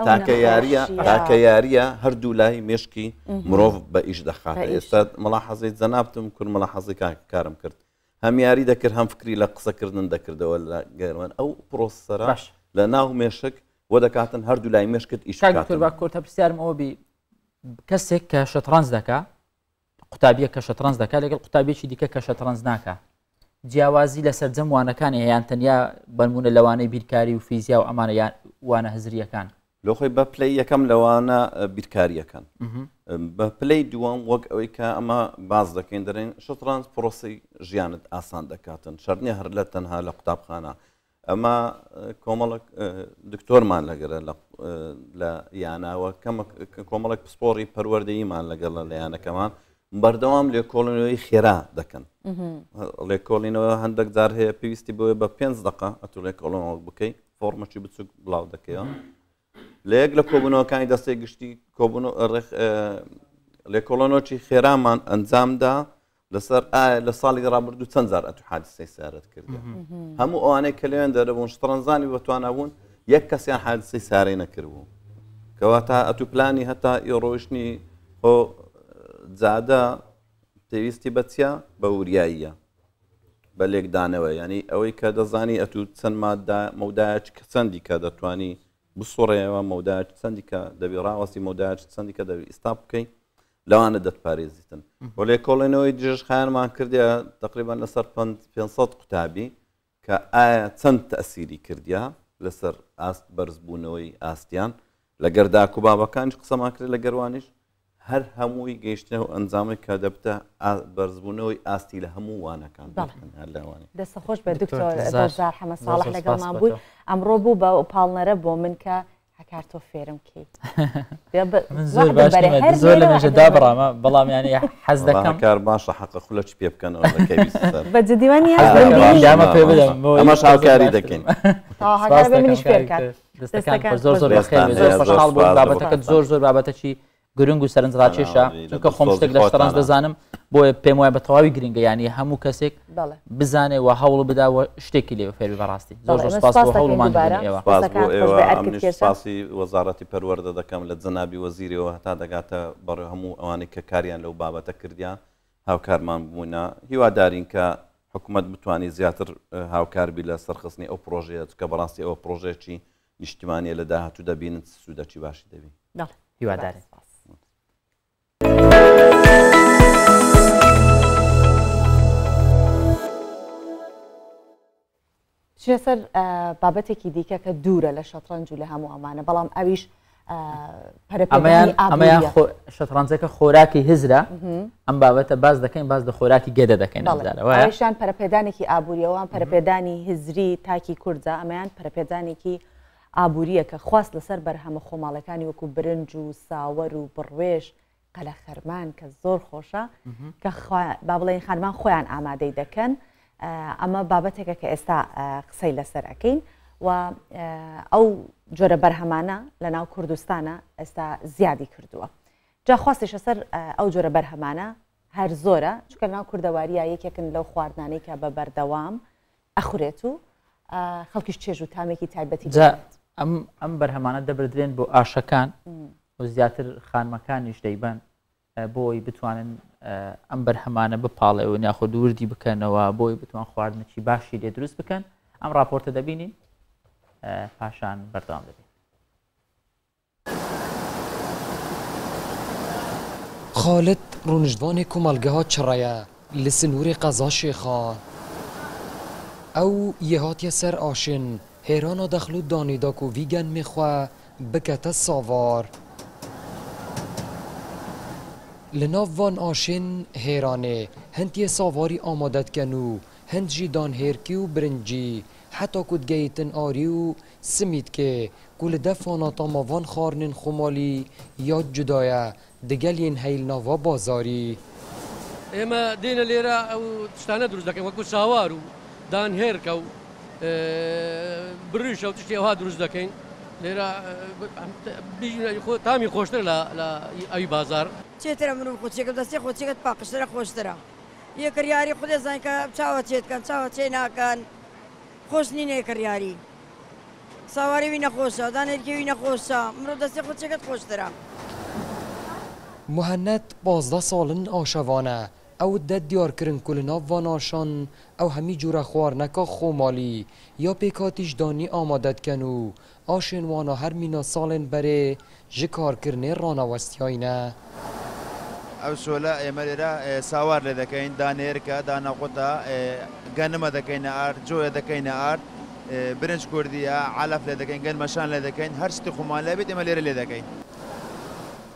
Speaker 9: تاکە یاریە هەردوو لای مێشکی مرۆڤ بە ئیش دەخاتە ئێستا مەلاحەزەی جەنابتم کورد مەلاحەزەی کارم کرد هەم یاری دەکرد هەم فکری لە قسەکردن دەکردەوە لە گەرمان ئەو پرۆسەرە لە ناو مێشک بۆ دەکاتن هەردوو لای مێشکت ئیش
Speaker 1: با کۆتە پرسیارم ئەوە بی کەسێک کە شەترەنج دەکا قوتابیە کە شەترەنج دەکا لەگەڵ قوتابیەکی دیکە کە شەترەنج ناکە جیاوازی لەسەر جەموانەکانی هەیەیان تەنیا بەنمونە لەوانەی بیرکاری و فیزیا و ئەمانە وانە هزریەکان
Speaker 9: لۆ خۆی بە پلەی یەکەم لەوانە بیرکاریەکەن بە پلەی دووەم وەک ئەوەی کە ئەمە باز دەکەین دەرێن شەترانج پرۆسی ژیانت ئاسان دەکاتن شەرنیە هەر لە تەنها لە قوتابخانە ئەمە کۆمەڵک دکتۆرمان لەگەرە لە یاناوە کۆمەڵک پسپۆری پەروەردەییمان لەگەڵ لە یانەکەمان بەردەوام لێکۆڵینەوەی خێرا دەکەن لێکۆڵینەوە هەندێک جار هەیە پێویستی بۆیە بە 5 دقه ئەتو لێکۆڵینەوە بکەی فۆرمەکی بچووک بڵاو دەکەیەوە لە یەک لە کۆبوونەوەکانی دەستەی گشتی لێکۆڵینەوەکی خێرامان ئەنجامدا لەسەر لە ساڵی ڕابردوو چەند جار ئەتو حادسەی سارەت کردی هەموو ئەوانەی کە لەوێن دەرەبوون شترەنجانی بەتوانەبوون یەک کەسیان حادسەی سارەی نەکردبوو کەواتە ئەتو پلانی هەتا ئیڕۆیشتنی خۆ جادە پێویستی بەچیە بە وریاییە بە لێکدانەوە ینی ئەوەی کە دەزانی ئەتو چەند مەودایەک کە چەندی کە دەتوانی بسوڕێەوە مەودایەک چەندی کە دەبی ڕاوەستی مەودایەک چەندی کە دەبی ئیستا بکەین لەوانە دەتپارێزیتن بۆ لێکۆڵینەوەی درێژخایانمان کردیا تقریبان لەسەر 500 قوتابی کە ئایا چەند تەسیری کردیا لەسەر ئاست بەرزبوونەوەی ئاستیان لە گەرداک و بابەکانش قسەمان کرد لە گەروانیش هەر هەمووی گەیشتنەوە ئەنجامی کە دەبتە بەرزبوونەوەی ئاستی لە هەموو وانەکان لەوانی
Speaker 2: دەستە خۆش بە دکتۆر دەزار حەمە ساڵح لەگەڵمان بووی ئەمڕۆ بوو بە پاڵنەرە بۆ من کە هەکار تۆ فێرم کەیت
Speaker 1: زۆر زۆر لە مێژە دابڕامە بەڵام ینی حەز دەکەم
Speaker 9: کار باشە حەقە خولەچ پێ بکەنەوە
Speaker 2: بە جددیوانی
Speaker 1: ئەمە پێ بدەم
Speaker 9: ئەمە شاوکاری دەکەین
Speaker 2: منیش فێرکات
Speaker 1: دەستەکان زۆر زۆر زۆر خۆشحاڵ بوو بابەتەکەت زۆر زۆر بابەتەکی گرنگ و سەرنجڕاکێشە چونکە خۆم شتێک لە شتەڕەنج دەزانم بۆیە پێم وایە بە تەواوی گرنگە ینی هەموو کەسێک بزانێ و هەوڵ بداوە شتێکی لێ فێری بەڕاستی زۆر زۆر سپاس بۆ هەوڵمان
Speaker 9: سپاسی وەزارەتی پەروەردە دەکەم لە جەنابی وەزیرەوە هەتا دەگاتە بەڕێ هەموو ئەوانەی کە کاریان لەو بابەتە کردیان هاوکارمان بووینە هیوادارین کە حکوومەت بتوانێت زیاتر هاوکاربی لە سەرخستنی ئەو پرۆژەیە کە بەڕاستی ئەوە پرۆژێکی نیشتیمانیە لە داهاتوو دەبینن سوودەکی باشی دەبین
Speaker 1: هیوادارین
Speaker 2: چێ سەر بابەتێکی دیکە کە دوورە لە شەترەنج و لە هەموو ئەمانە بەڵام ئەویش
Speaker 1: ئەمەیان شەترەنجەکە خۆراکی هزرە ئەم بابەتە باز دەکەین باز لە خۆراکی گێدە دەکەین
Speaker 2: ئەویشان پەرەپێدانێکی ئابوووریەوەیان پەرەپێدانی هزری تاکی کوردە ئەمەیان پەرەپێدانێکی ئابوووریە کە خواست لەسەر بەرهەمە خۆماڵەکانی وەکو برنج و ساوەر و بڕوێش قەلە خەرمان کە زۆر خۆشە کە با بڵێن خانمان خۆیان ئامادەی دەکەن ئەمە بابەتێکە کە ئێستا قسەی لەسەر ئەەکەین و ئەو جۆرە بەرهەمانە لە ناو کوردستانە ئێستا زیادی کردووە جا خواستیشە سەر ئەو جۆرە بەرهەمانە هەر زۆرە چکە ناو کوردەواریە یەکێکن لەو خواردانەی کە بە بەردەوام ئەخورێت و خەڵکیش چێژ و تامێکی تایبەتی
Speaker 1: ئەم بەرهەمانە دەبدرێن بۆ ئاشەکان و زیاتر خانمەکانیش دەیبەن بۆی بتوانن ئەم بەرهەمانە بپاڵێەوە یاخۆ دووردی بکەنەوە بۆی بتوان خواردنەکی باشی لێ دروست بکەن ئەم راپۆرتە دەبینین پاشان بەردەوام دەبین.
Speaker 10: خالد ڕونژدوانی کۆمەلگەها چڕەیە لە سنووری قەزا شێخا ئەو یەهاتیە سەر ئاشن هێرانە دەخل و دانیداک و ڤیگەن میخوا بکەتە ساوار لە ناو وان ئاشن هێرانێ هەندیە ساواری ئامادەتکەن و هەند ژی دانهێرکی و برنجی حتا کودگەیتن ئاری و سمیتکێ کو لە دەفانە تاماوان خارنن خۆمالی یا جودایە دەگەلین هەیلناوە بازاری
Speaker 11: ئێمە دێنە لێرە ئەو تشتانە دروست دەکەین وەکو ساوار و دانهێرکە و بریشە و تشتێوها دروست دەکەین لێرە تامی خۆشتر لە ئەوی بازار
Speaker 12: چێترە مرۆڤ خۆچێکە دەستی خۆچێکت پاقشترە خۆشترە یەکەریاری خودێ زانکە چاوە چێتکەن چاوە چێ ناکەن خۆش نینە یەکەریاری ساواری وی نەخۆشە دانێرکێوی نەخۆشە مرۆڤ دەستی خۆچێکت خۆشترە
Speaker 10: مهند 12 ساڵن ئاشەوانە ئەو دە دیارکردن کو لە ناو واناشان ئەو هەمی جوورە خواردنەکە خۆمالی یا پێکاتیش دانی ئامادەتکەن و ئاشێن وانە هەر مینە ساڵێن بەرێ ji کارکردنê ڕانەوەستیایینە
Speaker 13: ئەو شۆلە ئێمە لێرە ساوار لێ دەکەین دانێرکە دانەقوتە گەنمە دەکەینە ئارد جۆیە دەکەینە ئارد برنج کوردیە علف لێ دەکەین گەنمەشان لێ دەکەین هەر شتی خۆمان لێ بێت ئێمە لێرە لێ دەکەین.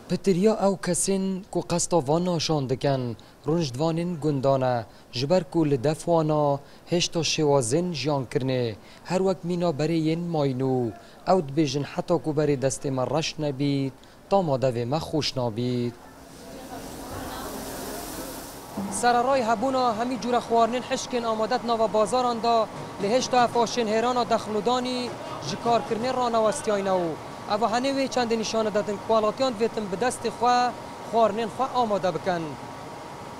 Speaker 10: پتریا ئەو کەسین کو قەستاوان ناشان دەکەن ڕۆژدوانین گوندانە ji ber ku li defwana hêşta şêwazên jiyankirine her wek mîna berê yên mayînû ew dibêjin heta ku berê destê me reş nebît tama devê me xweş nabît. Sererayê hebûna hemî cûre xwarinên hişkên amadet nava bazaran da li hêşta efaşên hêrana dexludanî ji karkirinê ranewestiyayne û ev henê wê çendê nîşane dedin ku welatiyan divêtin bi destê xwe xwarinên xwe amade bikin.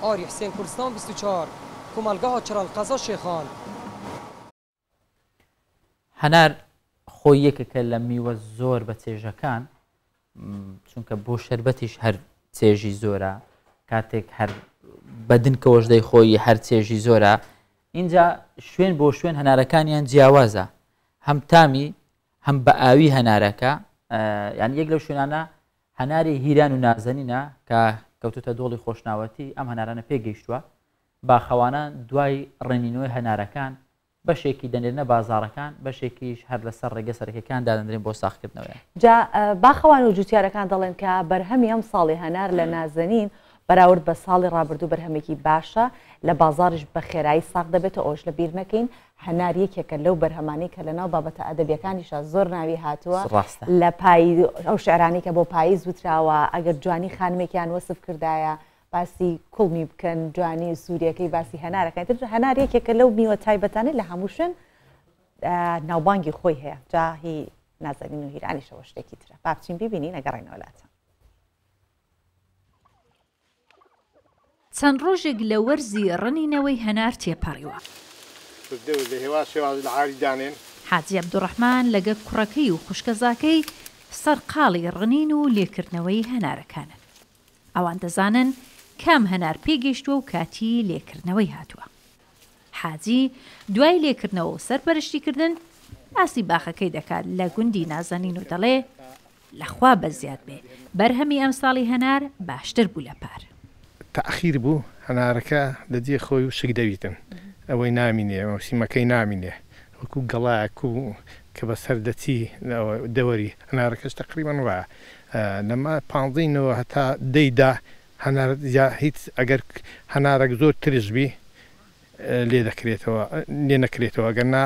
Speaker 10: آری حسین کوردستان 24 کومەلگەها چرەلقەزا شێخان.
Speaker 1: هەنار خۆی یەکێکە لە میوە زۆر بە چێژەکان چونکە بۆ شەربەتیش هەر چێژی زۆرە کاتێک هەر بەدنکەوەش دەی خۆی هەر چێژی زۆرە اینجا شوێن بۆ شوێن هەنارەکانیان جیاوازە هەم تامی هەم بە ئاوی هەنارەکە یان یەک لەو شوێنانە هەناری هیران و نازەنینە کە کەوتوتە دۆڵی خۆشناوەتی ئەم هەنارانە پێگەیشتووە باخەوانە دوای ڕێنینەوەی هەنارەکان بەشێکی دەنێنە بازارەکان بەشێکیش هەر لەسەر ڕێگە سەرەکیەکان دادەنرێن بۆ ساختکردنەوەی
Speaker 2: جا باخەوان و جوتیارەکان دەڵێن کە بەرهەمی ئەم ساڵی هەنار لە نازەنین بەراورد بە ساڵی ڕابردوو بەرهەمێکی باشە لە بازارش بە خێرایی ساق دەبێتە ئەوش لە بیر نەکەین هەنار یەکێکە لەو بەرهەمانی کە لەناو بابەتە ئەدەبیەکانیشە زۆر ناوی هاتووە لە پای ئەو شعرانی کە بۆ پاییز وتراوە ئەگەر جوانی خانمێکیان وەسف کردایە باسی کوڵمی بکەن جوانی سووریەکەی باسی هەنارەکەن تر هەنار یەکێکە لەو میوە تایبەتانە لە هەموو شوێن ناوبانگی خۆی هەیە جا هی نازەنین و هیرانیشەوە شتێکی ترە با بچین ببینین ئەگەڕێنەوە وڵاتە.
Speaker 14: چەند ڕۆژێک لە وەرزی ڕنینەوەی هەنار تێپەڕیوە. حاجی عەبدوڕەحمان لەگە کوڕەکەی و خوشکەزاکەی سەرقاڵی ڕنین و لێکردنەوەی هەنارەکانن. ئەوان دەزانن کام هەنار پێگەیشتووە و کاتی لێکردنەوەی هاتووە. حاجی دوای لێکردنەوە و سەرپەرشتیکردن باسی باخەکەی دەکات لە گوندی نازەنین و دەڵێ لەخوا بەزیاد بێ بەرهەمی ئەم ساڵی هەنار باشتر بوو لە پار.
Speaker 15: تەخیر بوو هەنارەکە لەجێ خۆی و شک دەویتن ئەوەی نامینێ مەوسیمەکەی نامینێ وەکو گەڵایەک و کە بە سەردەچی دەوەری هەنارەکەش تقریبان وایە لەمە پانزینەوە هەتا دەیدا هەنار هیچ ئەگەر هەنارێک زۆر ترشبی لێ دەکرێتەوە لێ نەکرێتەوە ئەگەرنا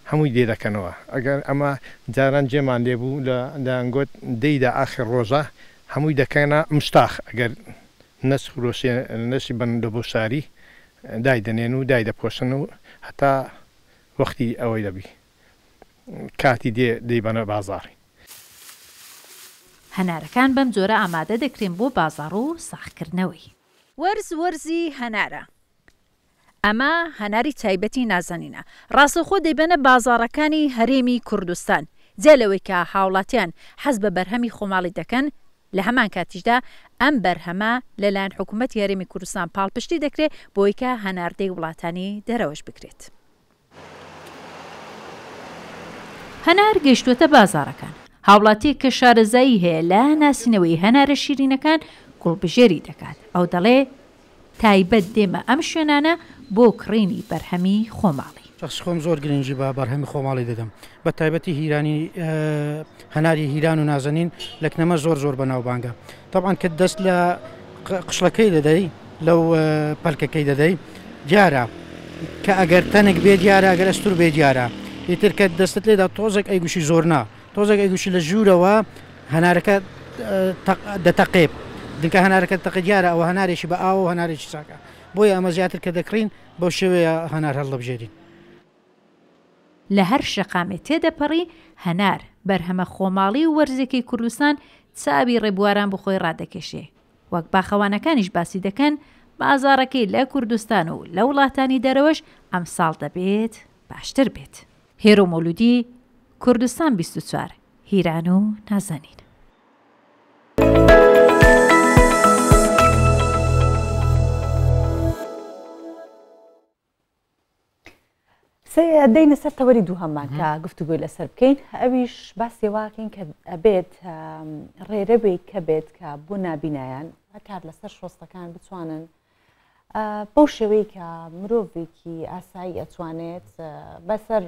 Speaker 15: هەمووی لێ دەکەنەوە ئەگەر ئەمە جاران جێمان لێبوو لە دەنگۆت دەیدا ئاخر ڕۆژە هەمووی دەکەنە مشتاخ ئەگەر نەسخرۆشێ نەشی بن لە بۆ شاری دای دەنێن و دای دەپۆشن و هەتا وەختی ئەوەی دەبی کاتی دەیبەنە بازاڕی.
Speaker 14: هەنارەکان بەم جۆرە ئامادە دەکرێن بۆ بازاڕ و ساختکردنەوەی. وەرزی هەنارە. ئەمە هەناری تایبەتی نازەنینە. ڕاستەخۆ دەیبەنە بازاڕەکانی هەرێمی کوردستان. جێلەوەی کە هاوڵاتیان حەز بە بەرهەمی خۆماڵی دەکەن لە هەمان کاتیشدا ئەم بەرهەمە لەلایەن حکوومەتی هەرێمی کوردستان پاڵپشتی دەکرێت بۆی کە هەناردەی وڵاتانی دەرەوەش بکرێت. هەنار گەیشتووەتە بازاڕەکان. هاوڵاتی کە شارەزایی هەیە لە ناسینەوەی هەنارە شیرینەکان گوڵبژێری دەکات. ئەو دەڵێ تایبەت دێمە ئەم شوێنانە بۆ کڕینی بەرهەمی خۆماڵی.
Speaker 16: شخص خۆم زۆر گرنگی بە بەرهەمی خۆماڵی دەدەم بە تایبەتی هیرانی هەناری هیران و نازەنین لەکنەمە زۆر بەناوبانگە. طبعاً کە دەست لە قشڵەکەی دەدەی لەو پەلکەکەی دەدەی دیارە کە ئەگەر تەنێک بێ دیارە ئەگەر ئەستور بێ دیارە ئیتر کە دەستت لێدا تۆزێک ئەیگوشی زۆرنا تۆزێک ئەیگوشی لە ژوورەوە هەنارەکە دەتەقێب دنکە هەنارەکە تەقی دیارە ئەوە هەنارێکی بە ئاو و هەنارێکی چاکە بۆیە ئەمە زیاتر کە دەکڕین بەو شێوەیە هەنار هەڵدەبژێرین.
Speaker 14: لە هەر شەقامێ تێدەپەڕی هەنار بەرهەمە خۆماڵی و وەرزێکی کوردستان چاوی ڕێبواران بخۆی ڕادەکێشێ. وەک باخەوانەکانیش باسی دەکەن بازاڕەکەی لە کوردستان و لە وڵاتانی دەرەوەش ئەم ساڵ دەبێت باشتر بێت. هێرۆ مەولودی کوردستان 24 هیران و نازەنین.
Speaker 2: دەینە سەر تەوەری دووهەممان کە گفتوگوی لەسەر بکەین ئەویش باسی واکەین کە ئەبێت ڕێرەبێک کە بێت کە بۆ نابینایان هەکار لەسەر شۆستەکان بتوانن بۆ شێوەیە کە مرۆڤێکی ئاسایی ئەتوانێت بەسەر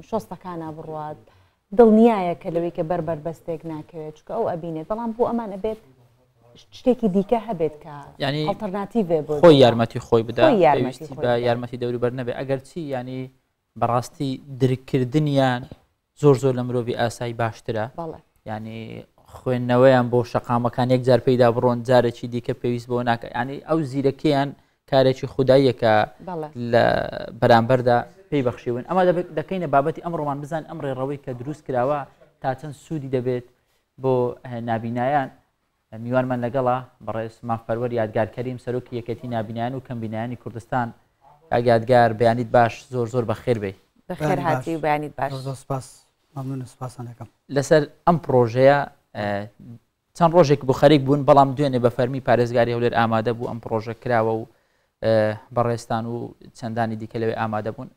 Speaker 2: شۆستەکانە بڕوات دڵنیایە کە لەوەی کە بەربەستێک ناکەوێت چکە ئەو ئەبینێت بەڵام بۆ ئەمان ئەبێت شتێکی دیکە هەبێت کە
Speaker 1: ینی
Speaker 2: ئەڵتەرناتیڤێ بۆ
Speaker 1: خۆی یارمەتی خۆی بدا پێویستی بە یارمەتی دەوروبەر نەبێت ئەگەر چی ینی بەڕاستی درکردنیان زۆر لە مرۆڤی ئاسایی باشترە ینی خوێندنەوەیان بۆ شەقامەکان یەک جار پێیدا بڕۆن جارێکی دیکە پێویست بۆ ناکە ینی ئەو زیرەکەیان کارێکی خودداییەکە لە بەرامبەردا پێی بەخشیون ئەمە دەکەینە بابەتی ئەمڕۆمان بزان ئەم ڕێڕەوەی کە دروست کراوە تا چەند سوودی دەبێت بۆ نابینایان میوانمان لەگەڵا بەڕێز مافەروەر یادگارکەریم سەرۆکی یەکەتی نابینایان و کەمبینایانی کوردستان یادگار بەیانیت باش زۆر بەخێر بێ
Speaker 2: بەخێر هاتی و بەیانیت باش
Speaker 1: لەسەر ئەم پرۆژەیە چەند ڕۆژێک بۆ خەریک بوون بەڵام دوێنێ بە فەرمی پارێزگاری هەولێر ئامادە بوو ئەم پرۆژە کراوە و بەڕێستان و چەندانی دیکە لەوێ ئامادە بوون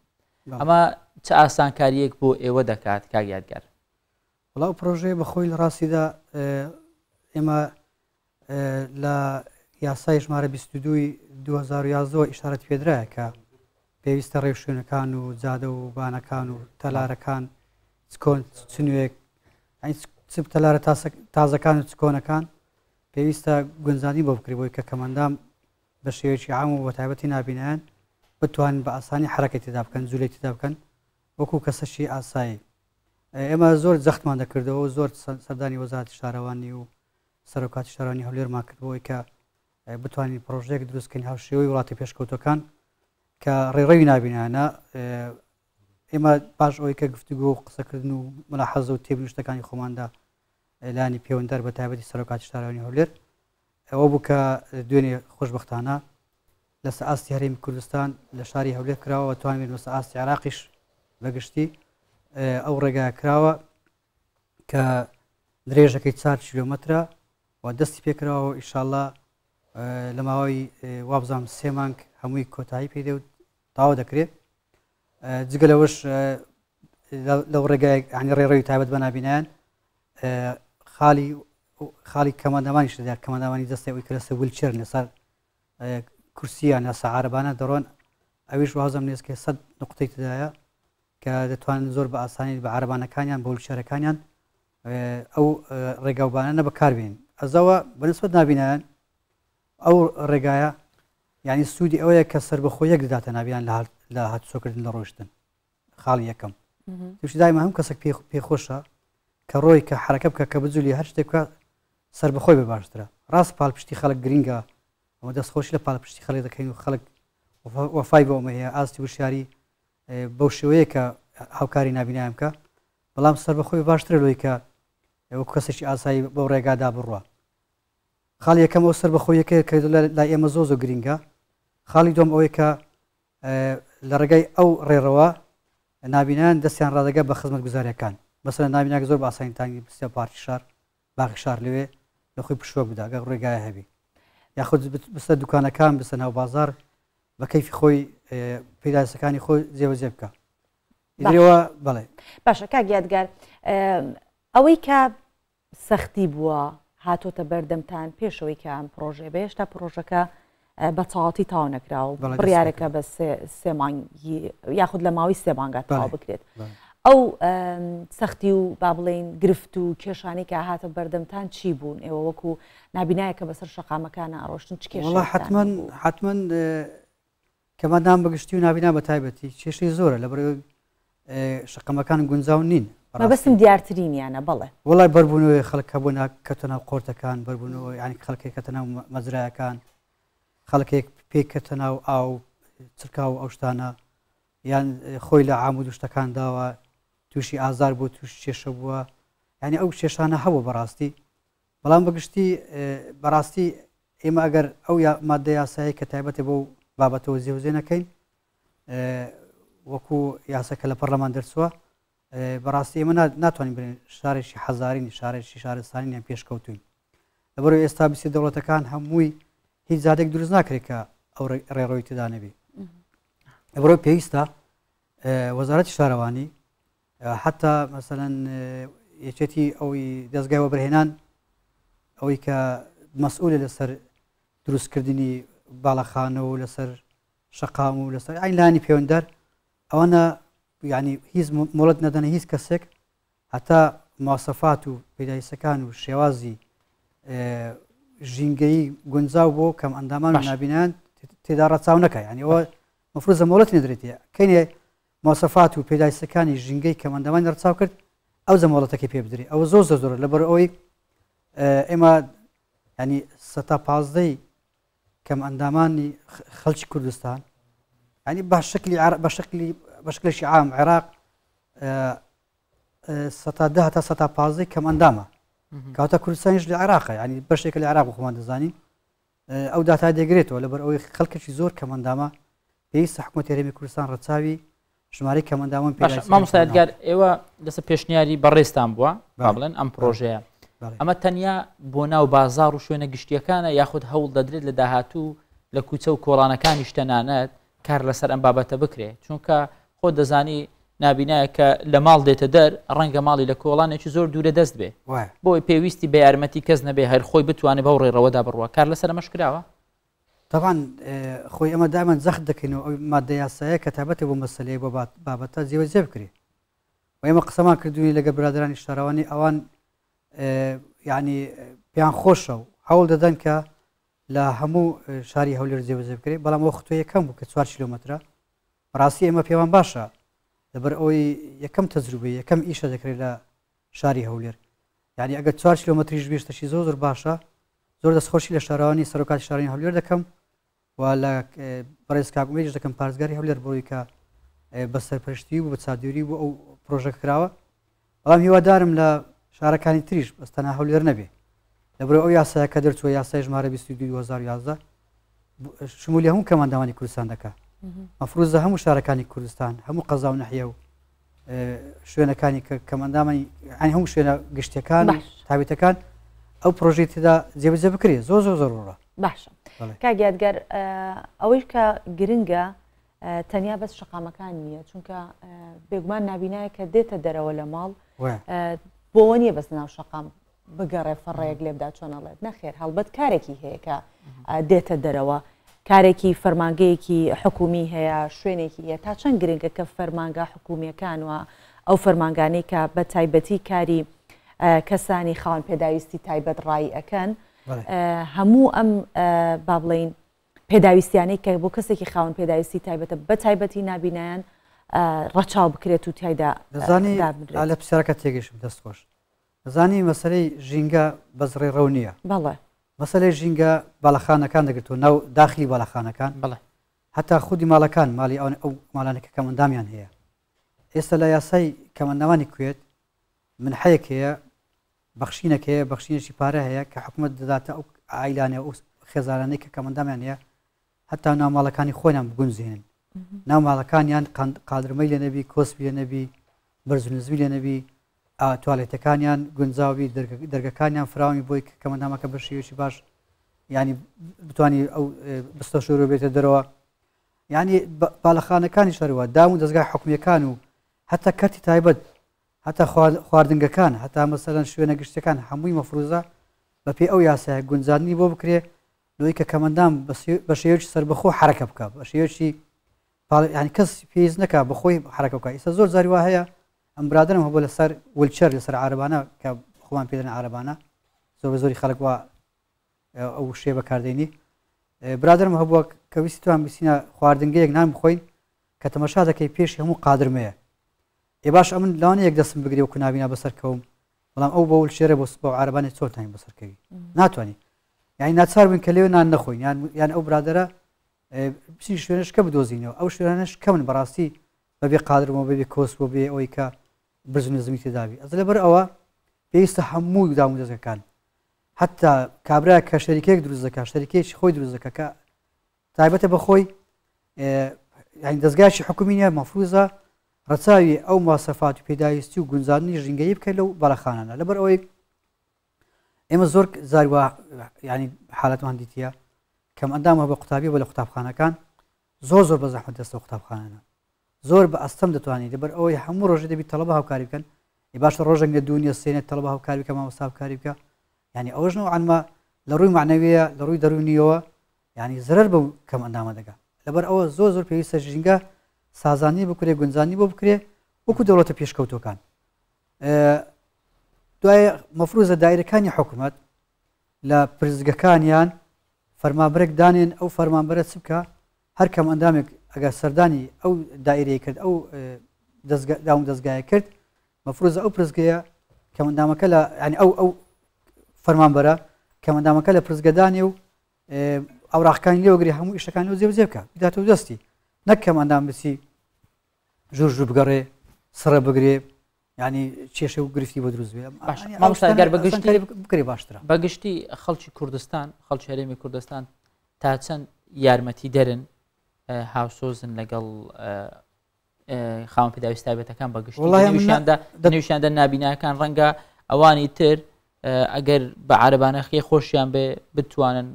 Speaker 1: ئەمە چه ئاسانکاریەک بۆ ئێوە دەکات کاک یادگار
Speaker 17: وڵاو پرۆژەیە بەخۆی لە ڕاستیدا ئێمە لە یاسای ژمارە 22 ئیشارەت پێدرایە کە پێویستە ڕێوشوێنەکان و جادە و بانەکان و تەلارەکان چنوێک تەلارە تازەکان و چکۆنەکان پێویستە گونجانی بۆ بکری بۆی کە کەمەندام بە شێوەیەکی عام و بە تایبەتی نابینیان بتوانین بە ئاسانی حرەکەی تێدا بکەن جوولەی تێدا بکەن وەکو کەسەشی ئاسایی ئێمە زۆر جەختمان دەکردەوە زۆر سەردانی وەزارەتی شارەوانی و سەرۆکاتی شارەوانی هەولێرمان کردبەوەی کە بتوانین پرۆژەیەک دروستکەین هاوشێوەی وڵاتی پێشکەوتەکان کە ڕێڕەوی نابینانە ئێمە باش ئەوەی کە گفتوگۆ و قسەکردن و ملاحەزە و تێبینی شتەکانی خۆماندا لانی پەیوەنددار بە تایبەتی سەرۆکاتی شارەوانی هەولێر ئەوە بوو کە دوێنێ خۆشبەختانە لەسەر ئاستی هەرێمی کوردستان لە شاری هەولێر کراوە توانێت لەسەر ئاستی عێراقیش بەگشتی ئەو ڕێگای کراوە کە درێژەکەی 4 کیلۆمەترە و دەستی پێکراوە ئینشاءالله لە ماوەی وابزانم 3 مانگ هەمووی کۆتایی پێدێ و تاوا دەکرێت جگە لەوەش لەو ڕێگای عنی ڕێڕەوی تایبەت بە نابینیان خاڵی کەمەندەمانیش دەدات کەمەندەمانی دەستی ئەوی کە لەسەر ویلچێر لەسەر کورسیان لەسەر عارەبانە دەڕۆن ئەویش وازم نێست کە 100 نقطەی تدایە کە دەتوانن زۆر بە ئاسانی بە عارەبانەکانیان بە ویلچێرەکانیان ئەو ڕێگاوبانە نە بەکاربێن ئەزەوە بەنسبەت نابینیان ئەو ڕێگایە یعنی سوودی ئەوەیە کە سەربەخۆ یەک دەداتە نابیان لە هاتوچۆکردن لە ڕۆشتن خاڵی یەکەم تووشی دایمە هەم کەسێک پێخۆشە کە ڕۆی کە حرەکە بکە کە بجوولی هەر شتێک سەربەخۆی بە باشترە ڕاست پاڵپشتی خەڵک گرینگە ئەمە دەستخۆشی لە پاڵپشتی خەڵک دەکەین و خەڵک وەفای بۆ ئەمە هەیە ئاستی وشیاری بەو شێوەیە کە هاوکاری نابینایم کە بەڵام سەربەخۆی باشترە لۆی کە وەکو کەسێکی ئاسایی بەو ڕێگادا بڕوە خاڵی یەکەم ئەو سەربەخۆیەکە کە لای ئێمە زۆ گرینگە خاڵی دوم ئەوەی کە لە ڕێگای ئەو ڕێڕەوە نابینان دەستیان ڕادەگە بە خزمەت گوزاریەکان بەسەر نابیناکە زۆر بە ئاسانیتانی بستە پارتی شار باقی شار لەوێ لە خۆی پشوە بدا گە ڕێگایە هەبی یاخود بستە دوکانەکان بستە ناو بازار بە کەیفی خۆی پێداسەکانی خۆی جێوەجێ بکە ئیدرەوە بەڵێ
Speaker 2: باشە کاک یادگار ئەوەی کە سەختی بووە هاتۆتە بەردەمتان پێشەوەی کە ئەم پرۆژێ بە هێشتا پرۆژەکە بە تەواوەتی تاوا نەکراوە بڕیارەکە بە 3 مانگی یاخود لە ماوەی 3 مانگات تاوا بکرێت ئەو سەختی و با بڵێن گرفت و کێشانی کە هاتە بەردەمتان چی بوون ئێوە وەکو نابینایەکە بەسەر شەقامەکانە ئەڕۆشتن چ کێشە
Speaker 17: حتمما کەمەندام بەگشتی و نابینا بە تایبەتی کێشەی زۆرە لە بەرەوەی شەقامەکان گونجاو نین
Speaker 2: مەبەستم دیارترینیانە بڵێ
Speaker 17: وڵای بەربوونەوەی خەڵک بوون کەتە ناو قۆرتەکان بەربوونەوە ینی خەڵکی کەتە ناو مەزرایەکان خەڵکێک پێکەتە ناو ئاو چرکا و ئەو شتانە یان خۆی لە عامود و شتەکان داوە تووشی ئازار بوو تووشی کێشە بووە ینی ئەو کێشانە هەبوو بەڕاستی بەڵام بەگشتی بەڕاستی ئێمە ئەگەر ئەو مادە یاسایی کە تایبەتە بۆ بابەتەوە زێوزێ نەکەین وەکو یاسەکە لە پەرلەمان دەرچووە بەڕاستی ئێمە ناتوانین برین شارێکی حەزارین شارێکی شارستانیان پێشکەوتوین لەبەرەوەی ئێستا بیسی دەوڵەتەکان هەمووی هیچ زادێک دروست ناکرێت کە ئەو ڕێڕەوەی تێدا نەبی لەبەرەوەی پێویستە وەزارەتی شارەوانی حتا مەسەلەن یەکێتی ئەوی دەستگای وەبرهێنان ئەوەی کە مەسئولە لەسەر دروستکردنی باڵەخانە و لەسەر شەقام و لەسەر ئاین لانی پەیوەنددار ئەوانە ینی هیچ مۆڵەت نەدەنە هیچ کەسێک هەتا ماسەفات و پێداویستەکان و شێوازی ژینگەی گونجاو بۆ کەم ئەندامان و نابینان تێدا ڕەچاو نەکە ینی ئەوە مەفروضە مۆڵەت نەدرێتە کەینێ ماسەفات و پێداویستەکانی ژینگەی کەم ئەندامان ڕەچاو کرد ئەو زەمۆڵەتەکەی پێ بدرێت ئەوە زۆر زۆر لەبەر ئەوەی ئێمە ینی سەتا پازدەی کەم ئەندامانی خەڵکی کوردستان ینی بەشکلێکی عام عێراق سەتا ده تا سەتا پازدەی کەم ئەندامە کەواتە کوردستانیش لە عێراقە ینی بەشێکە لە عێراق خۆمان دەزانین ئەو داتا دەگرێتەوە لەبەر ئەوەی خەڵکێکی زۆر کەم ئەندامە پێویستە حکوومەتی هەرێمی کوردستان ڕەچاوی ژمارەی کەم ئەندامان
Speaker 1: مامۆستایەتگار ئێوە دەسە پێشنیاری بەڕێستان بووە با بڵێن ئەم پرۆژەیە ئەمە تەنیا بۆ ناو بازار و شوێنە گشتیەکانە یاخود هەوڵ دەدرێت لە داهاتوو لە کوچە و کۆڵانەکانی شتەنانەت کار لەسەر ئەم بابەتە بکرێت چونکە خۆ دەزانی نابینایە کە لە ماڵ دێتە دەر ڕەنگە ماڵی لە کۆڵانێکی زۆر دوورە دەست بێ بۆی پێویستی بە یارمەتی کەس نەبێ هەر خۆی بتوانێت بەو ڕێڕەوەدا بڕوە کار لەسەر ئەمەش کراوە
Speaker 17: طبعا خۆی ئەمە دامن زەخت دەکەینەوە ئەو مادە یاسایە کە تابەتە بۆ مەسلەیە بۆ بابەتە جێبەجێ بکرێت و ئێمە قسەمان کردووی لەگە برادرانی شارەوانی ئەوان یعنی پیان خۆشە و هەوڵ دەدەن کە لە هەموو شاری هەولێر جێبەجێ بکرێت بەڵام ئەو خۆی یەکەم بوو کە 4 کیلۆمەترە ڕاستی ئێمە پێوان باشە لەبەر ئەوەی یەکەم تەجروبەیە یەکەم ئیشە دەکرێت لە شاری هەولێر یعنی ئەگەر 4 کیلۆمەتریش بێشتەشی زۆر باشە زۆر دەستخۆشی لە شارەوانی سەرۆکاتی شارانی هەولێر دەکەم و لە بەڕێز کاکمێژ دەکەم پارێزگاری هەولێر بۆی کە بە سەرپەرشتی و بە چادوری بۆ ئەو پرۆژە کراوە بەڵام هیوادارم لە شارەکانی تریش بەستەنە هەولێر نەبێ لەبەر ئەو یاسایە کە دەرچووە یاسای ژمارە 22/2011 شمولی هەموو کەماندامانی کوردستان دەکات مەفروضە هەموو شارەکانی کوردستان هەموو قەزا و نەحیە و شوێنەکانی کە کەماندامانی هەموو شوێنە گشتیەکان تابێتەکان ئەو پرۆژەی تێدا جێبەجێ بکرێت زۆر زۆرڕە
Speaker 2: باشە کاگیادگەر ئەوەی کە گرنگە تەنیا بەس شقامەکان نییە چونکە بێگومان نابینایە کە دێتە دەرەوە لە ماڵ بۆەوە نییە بەس ناو شقام بگەڕێ فەڕەیەک لێبدا چۆنەڵێت نەخێر هەڵبەت کارێکی هەیە کە دێتە دەرەوە کارێکی فەرمانگەیەکی حکومی هەیە شوێنێکی هەیە تا چەند گرنگە کە فەرمانگا حکومیەکان وە ئەو فەرمانگانەی کە بە تایبەتی کاری کەسانی خاوەن پێداویستی تایبەت ڕای ئەەکەن هەموو ئەم با بڵین پێداویستیانەی کە بۆ کەسێکی خاوەن پێداویستی تایبەتە بە تایبەتی نابینایان ڕەچاو بکرێت و تایدا
Speaker 17: دەزانی لە پرسیارەکە تێگەشم دەستخۆش دەزانی مەسەلەی ژینگە بەزڕێ ڕەو نییە
Speaker 2: بەڵێ
Speaker 17: مەسەلەی ژینگە باڵەخانەکان دەگرێتەوە ناو داخلی باڵەخانەکان
Speaker 1: بڵێ
Speaker 17: هەتا خودی ماڵەکان ماڵی ئەو ماڵانێکە کەمەندامیان هەیە ئێستا لە یاسای کەمەندەوانی کوێت من حەیەک هەیە بەخشینێک هەیە بەخشینێکی پارە هەیە کە حکوومەت دەداتە ئەو ئایلانێ و خێزارانەی کە کەمەندامیان هەیە هەتا ناو ماڵەکانی خۆیان بگونجێنن ناو ماڵەکانیان قادرمەی لێ نەبی کۆسبی لێ نەبی بەرزنزوی لێ نەبی توالێتەکانیان گونجاوی دەرگەکانیان فراوانی بۆی کەمەندامەکە بە شێوەیەکی باش ینی بتوانانی ئەو بستە شۆرە بێتە دەرەوە ینی باڵەخانەکانی شەروە دام و دەستگای حکومیەکان و هەتا کەرتی تایبەت هەتا خواردنگەکان هەتا مەسەلەن شوێنە گشتەکان هەمووی مەفروزە بەپێی ئەو یاسایە گونجاندنی بۆ بکرێ لۆی کە کەمەندام بە شێوەیەکی سەربەخۆ حرەکە بکە بە شێوەیەکی ینی کەس پێویست نەکە بەخۆی حرەکە بکە ئێستا زۆر جاری وا هەیە ئەم برادرم هەبوو لەسەر ولچەر لەسەر عارەبانە کە خۆمان پێدەن عارەبانە زۆر بە زۆری خەڵک وا ئەو شێ بەکاردێنی برادرم هەبووە کە ویستی توان بسینە خواردنگەیەک نان بخۆین کە تەمەشا دەکەی پێشی هەموو قادرمەیە ێ باش ئەمن لاوانە یەک دەستم بگری و نابینا بەسەرکەوم بەڵام ئەو بە ولچێرە بۆ عارەبانی چۆتانی بەسەرکەوی ناتوانانی یعنی ناچار بووین کە لێو نان نەخۆین یان ئەو برادرە بچین شوێنش کە بدۆزینەوە ئەو شوێنش کە من بەڕاستی بەبێ قادرمەوە ببێ کۆس بۆ بێ ئەوەی کە برزنە زمی تێداوی ئەس لەبەر ئەوە پێویستە هەموو دام و دەستەکان حتا کابرا کە شەریکێک دروست دەکات شەریکێکی خۆی دروست دەکات کە تایبەتە بە خۆی یعنی دەستگایکی حکومی نیە مەفروزە ڕەچاوی ئەو ماسەفات و پێداویستی و گونجاندنی ژینگەیی بکەیت لەو باڵەخانانە لەبەر ئەوەی ئێمە زۆر زاریوە ینی حالەتمان دیتە کەم ئەندامە بە قوتابی بە لە قوتابخانەکان زۆر بە زەحمەت دەستە قوتابخانانە زۆر بە ئەستەم دەتوانانی لەبەر ئەوەی هەموو ڕۆژە دەبی تەڵەبە هاوکاری بکەن باشە ڕۆژێک لە دوونیە سێنێت تەڵەبە هاوکاری بکە مامۆستا هاوکاری بکە یعنی ئەوەش نەوەعانمە لە ڕووی معنەویە لە ڕووی دەرونیەوە ینی زرر بە کەم ئەندامە دەگا لەبەر ئەوە زۆر پێویستە ژینگە سازانی بکرێ گونجانی بۆ بکرێ وەکو دەوڵەتە پێشکەوتەکان دوای مەفروزە دایرەکانی حکوومەت لە پرزگەکانیان فەرمانبەرێک دانێن ئەو فەرمانبەرە چ بکە هەر کەم ئەندامێک ئەگەر سەردانی ئەو دایرەیە کرد ئەو داوم دەستگایە کرد مەفروزە ئەو پرزگەیە کەم ئەندامەکە لە ینی ئەو فەرمانبەرە کەم ئەندامەکە لە پرزگەدانێ و ئەوراقەکانی لێوەگری هەموو ئیشەکانی لەو جێبەجێ بکە بداتەوە دەستی نەک کەم ئەندام بچی ژوور بگەڕێ سڕە بگرێ ینی کێشە و گرفتی بۆ دروست بێ
Speaker 1: مامۆستاگەر بەگشتی
Speaker 17: بکرێ باشترە
Speaker 1: بەگشتی خەڵکی کوردستان خەڵکی هەرێمی کوردستان تا چەند یارمەتی دەرن هاوسۆزن لەگەڵ خاوەن پێداویست تایبەتەکان بەگشتی نوێشیاندا نابیناکان ڕەنگە ئەوانی تر ئەگەر بە عارەبانەخی خۆشیان بێ بتوانن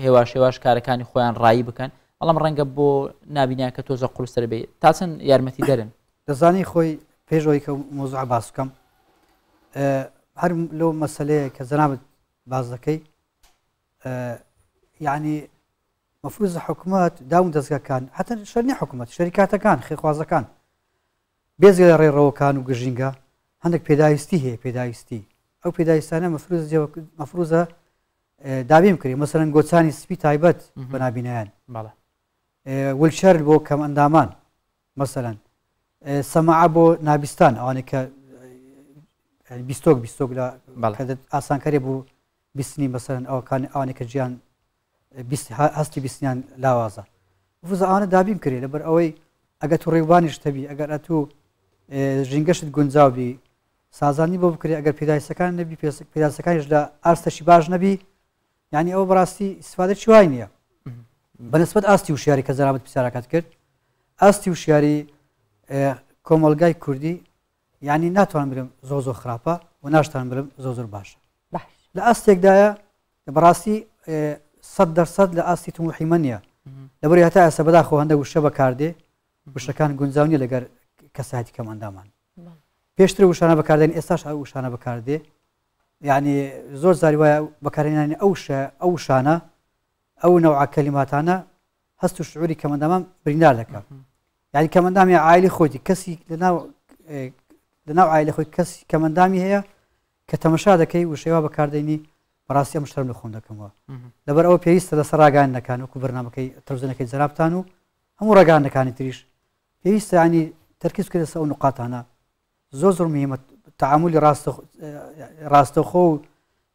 Speaker 1: هێواش کارەکانی خۆیان ڕایی بکەن بەڵام ڕەنگە بۆ نابیناکە تۆزە قورسەر بێ تا چەند یارمەتی دەرن
Speaker 17: دەزانی خۆی پێشەوەی کە مۆزوع باس بکەم هەر لەو مەسلەیە کە جەنابەت باز دەکەی یعنی مەفروزە حکوومەت داوم دەستگاکان هەتە شەرنی حکوومەت شەریکاتەکان خێخوازەکان بێزگە لە ڕێڕەوەکان و گژینگە هەندێک پێداویستی هەیە پێداویستی ئەو پێداویستانە مەفروزە دابیم کردی مەسەرەن گۆچانی سپی تایبەت بە نابینایان ولشەر بۆ کەم ئەندامان مەسەرەن سەماع بۆ نابستان ئەوانێک کە بیستۆک لە ئاسانکاری بوو بیستنی مەسەرەن ئەوانێک کە ژیان هەستی بیستنیان لاوازە فوزە ئەوانە دابیم کردی لەبەر ئەوەی ئەگە تو ڕێوانیش تەبی ئەگەر ئەتوو ژینگەشت گونجاوبی سازانی بۆ بکرێت ئەگەر پێداویستەکان نەبی پێداویستەکانیش لە ئاستەشی باش نەبی یعنی ئەو بەڕاستی ئیسفادە چوای نییە بەنسبەت ئاستی وشیاری کە جەنابەت پرسیارەکەت کرد ئاستی وشیاری کۆمەلگای کوردی یعنی ناتوان برم زۆر خراپە و ناشتان برم زۆر باشە لە ئاستێکدایە بەڕاستی 100% لە ئاستی تومحیمە نیە لەبەر هەتا ئەسە بەداخۆ هەندە وشە بەکاردێ وشەکان گونجاونی لەگەر کەسایەتی کەم ئەندامان پێشتر وشانە بەکاردێن ئێستاش ئەو وشانە بەکاردێ یعنی زۆر زاری وایە بەکارهێنانی ئەو شانە ئەو نەوع کەلیماتانە هەست و شعوری کەمەندامان بریندار دەکات یعنی کەمەندامی عایلی خۆتی کەسی لەناو عایلی خۆی کەسی کەمەندامی هەیە کە تەمەشا دەکەی وشەیەوە بەکاردێنی بەڕاستی ئەم شتەم لە خۆم دەکەمەوە لەبەر ئەوە پێویستە لەسەر ڕاگەیانەکان وەکو بەرنامەکەی تەلەڤیزیۆنەکەی جەنابتان و هەموو ڕاگەیانەکانی تریش پێویستە ینی تەرکیز بکرێت لەسەر ئەو نقاطانە زۆر مهمە تعاملی ڕاستەخۆ و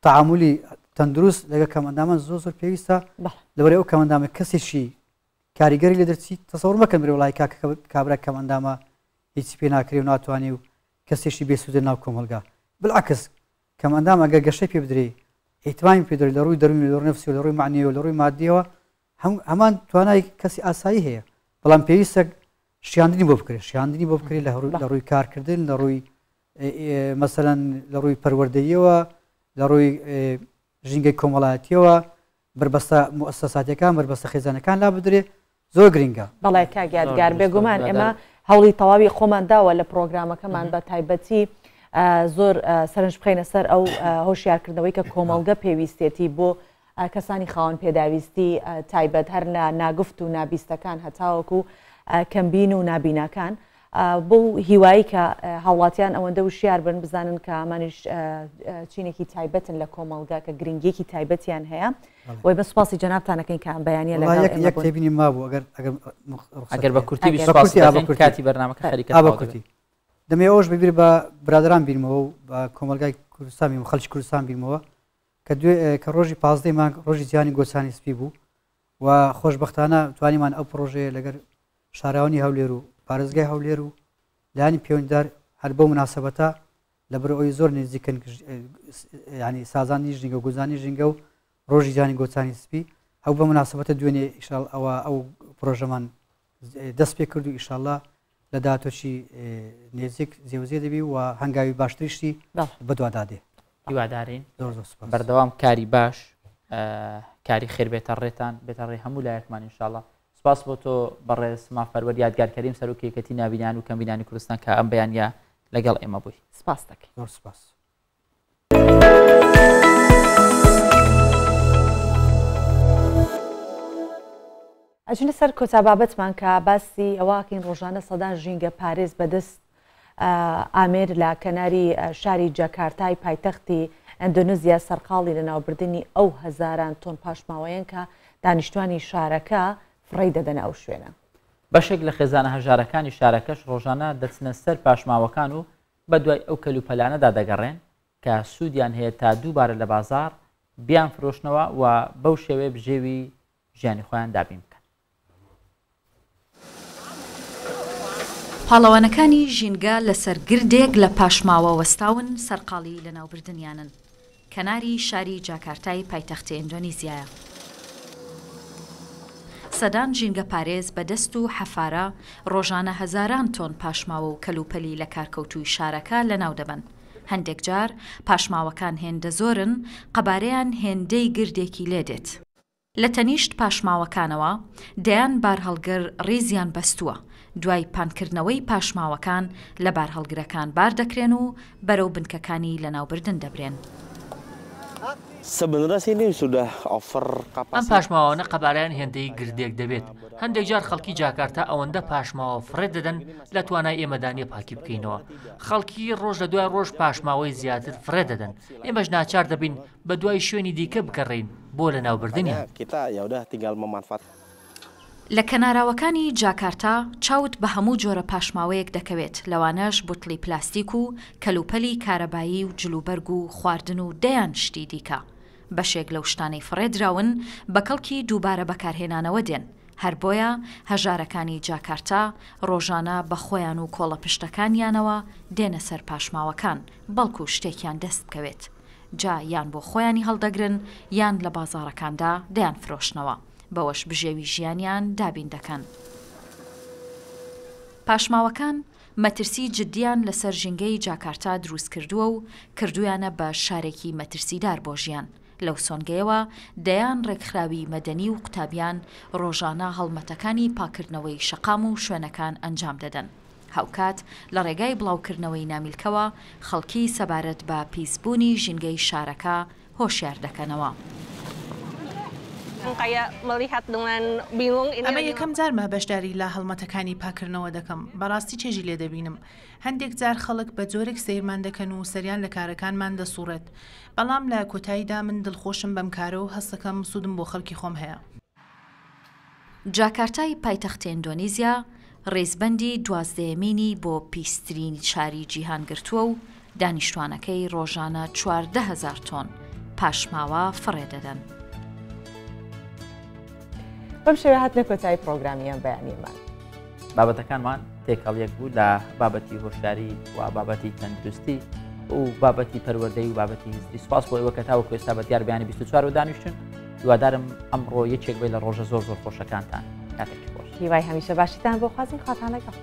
Speaker 17: تعاملی تەندروست لەگەڵ کەمەندامان زۆر پێویستە لەبەر ئەو کەمەندامە کەسێکی کاریگەری لە دەرچی تەسەوڕ مەکەن برێ وڵای کابرا کەمەندامە هیچ پێ ناکرێ و ناتوانێ و کەسێکی بێسوودە ناو کۆمەلگا بالعکس کەمەندام ئەگەر گەشەی پێ بدرێ ئیتمامی پێدەری لە ڕووی دەرونی لە ڕووی نەفسی و لە ڕووی معنیەوە و لە ڕووی مادیەوە هەمان توانای کەسی ئاسایی هەیە بەڵام پێویستە شیاندنی بۆ بکرێت شیاندنی بۆ بکرێت لە ڕووی کارکردن لە ڕووی مەسەلەن لە ڕووی پەروەردەییەوە لە ڕووی ژینگەی کۆمەڵایەتیەوە بربەستە موسساتەکان بربەستە خێزانەکان لا بدرێ زۆر گرنگە
Speaker 2: بەڵێ کاگیادگار بێگومان ئێمە هەوڵی تەواوی خۆمان داوە لە پرۆگرامەکەمان بە تایبەتی زۆر سەرنج بخەینە سەر ئەو هۆشیارکردنەوەی کە کۆمەڵگە پێویستێتی بۆ کەسانی خاوەن پێداویستی تایبەت هەر ناگفت و نابیستەکان هەتاوەکو کەمبین و نابیناکان بۆ هیوایی کە هاوڵاتیان ئەوەندە وشیار بن بزانن کە ئەمانیش چینێکی تایبەتن لە کۆمەڵگا کە گرنگێکی تایبەتیان هەیە وی بە سوپاسی جەنابتانەکەین کە بەیانە
Speaker 17: لەگەڵ تێبینی مابوو
Speaker 1: ئەگەر بە کورتی کاتی بەرنامەکە
Speaker 17: خەریکە دەمێ ئەوش ببیر بە برادران بیرمەوە و بە کۆمەلگای کوردستان خەڵکی کوردستان بیرمەوە کە ڕۆژی 15 مانگ ڕۆژی جیهانی گۆچانی سپی بوو و خۆشبەختانە توانیمان ئەو پرۆژەیە لەگەر شاراوانی هەولێر و پارێزگای هەولێر و لایانی پەیوەندیدار هەر بەو مناسبەتە لەبەر ئەوی زۆر نزیکن ینی سازانی ژینگە و گوزانی ژینگە و ڕۆژی جیهانی گۆچانی سپی ئەو بە مناسبەتە دوێنێ ئیشاڵ ئەوە ئەو پرۆژەمان دەست پێ کرد و ئیشاڵڵا لە داهاتوەشی نێزیک جێوزێ دەبی و هەنگاوی باشتریشتی بەدوادادێ
Speaker 1: هیوادارین بەردەوام کاری باش کاری خێربێتە ڕێتان بێتە ڕێ هەموو لایەکمان ئینشاڵڵا سپاس بۆ تۆ بەڕێز مافەروەر یادگارکەریم سەرۆکیەکەتی نابینان و کەمبینانی کوردستان کە ئەم بەیانە لەگەڵ ئێمە بووی
Speaker 2: سپاس دەکەین
Speaker 17: زۆر سپاس
Speaker 2: ئەچونە سەر کۆتا بابەتمان کە باسی ئەواکەین ڕۆژانە سەدان ژینگە پارێز بەدەست ئامێر لە کەناری شاری جاکارتای پایتەختی ئەندۆنزیا سەرقاڵی لە ناوبردننی ئەو هەزاران تۆن پاشماوەیان کە دانیشتوانی شارەکە فڕی دەدەن ئەو شوێنە.
Speaker 1: بەشێک لە خێزانە هەژارەکانی شارەکەش ڕۆژانە دەچنە سەر پاشماوەکان و بە دوای ئەو کەلوپەلانەدا دەگەڕێن کە سوودیان هەیە تا دووبارە لە بازار بیان فرۆشنەوە و بەو شێوەیە بژێوی ژیانی خۆیان دابین بکەن.
Speaker 14: پاڵەوانەکانی ژینگە لەسەر گردێک لە پاشماوە وەستاون سەرقاڵی لە ناوبردنیانن. کەناری شاری جاکارتای پایتەختی ئیندۆنیزیایە. سەدان ژینگە پارێز بەدەست و حەفارە ڕۆژانە هەزاران تۆن پاشماوە و کەلوپەلی لە کارکەوتوی شارەکە لەناو دەبن. هەندێک جار پاشماوەکان هێندە زۆرن، قەبارەیان هێندەی گردێکی لێدێت. لە تەنیشت پاشماوەکانەوە دەیان بارهەڵگر ڕێزیان بەستووە. دوای پانکردنەوەی پاشماوەکان لە بارهەڵگرەکان بار دەکرێن و بەرەو بنکەکانی لەناوبردن دەبرێن.
Speaker 18: ئەم پاشماوانە قەبارەیان هێندەی گردێک دەبێت. هەندێک جار خەڵکی جاکارتا ئەوەندە پاشماوە فڕێ دەدەن لە توانای ئێمەدانی پاکی بکەینەوە. خەڵکی ڕۆژ لە دوای ڕۆژ پاشماوەی زیاتر فڕێ دەدەن. ئێمەش ناچار دەبین بە دوای شوێنی دیکە بگەڕین بۆ لە ناوبردنیان.
Speaker 14: لە کەناراوەکانی جاکارتا چاوت بە هەموو جۆرە پاشماوەیەک دەکەوێت، لەوانەش بوتڵی پلاستیک و کەلوپەلی کارەبایی و جلوبەرگ و خواردن و دەیان شتی دیکە. بەشێک لەو شتانەی فڕێدراون بە کەڵکی دووبارە بەکارهێنانەوە دێن. هەر بۆیە هەژارەکانی جاکارتا ڕۆژانە بە خۆیان و کۆڵە پشتەکانیانەوە دێنە سەر پاشماوەکان بەڵکو شتێکیان دەست بکەوێت. جا یان بۆ خۆیانی هەڵدەگرن یان لە بازاڕەکاندا دەیان فرۆشنەوە. بەوەش بژێوی ژیانیان دابین دەکەن. پاشماوەکان مەترسی جدیان لەسەر ژینگەی جاکارتا دروست کردووە و کردویانە بە شارێکی مەترسیدار بۆ ژیان. لەو سۆنگەیەوە دەیان ڕێکخراوی مەدەنی و قوتابیان ڕۆژانە هەڵمەتەکانی پاکردنەوەی شەقام و شوێنەکان ئەنجام دەدەن. هاوکات لە ڕێگای بڵاوکردنەوەی نامیلکەوە خەڵکی سەبارەت بە پیسبوونی ژینگەی شارەکە هۆشیار دەکەنەوە.
Speaker 19: ئەمە یەکەم جارمە بەشداری لە هەڵمەتەکانی پاکردنەوە دەکەم. بەڕاستی چێژی لێ دەبینم. هەندێک جار خەڵک بە جۆرێک سیرمان دەکەن و سەریان لە کارەکانمان دەسوڕێت. بەڵام لە کۆتاییدا من دڵخۆشم بەم کارە و هەستەکەم سوودم بۆ خەڵکی خۆم هەیە.
Speaker 14: جاکارتای پایتەختی ئیندۆنیزیا ڕێزبەندی 12مینی بۆ پیسترین شاری جیهان گرتووە و دانیشتوانەکەی ڕۆژانە 14,000 تۆن پاشماوە فڕێ دەدەن.
Speaker 2: بەم شێوە هاتنە کۆتایی پرۆگرامیان بەیانیمان.
Speaker 1: بابەتەکانمان تێکەڵیەک بوو لە بابەتی هۆشیاری و بابەتی تەندروستی و بابەتی پەروەردەی و بابەتی هیزری. سوپاس بۆ ئێوە کە تاوەکو ئێستا بە دیار بەیانی 24 و دانیشتن. هیوادارم ئەمڕۆ یەکێک بێ لە ڕۆژە زۆر خۆشەکانتان. کاتێکی خۆش.
Speaker 2: هیوای هەمیشە باشیتان بۆ خوازی خواتان لەگەڵ.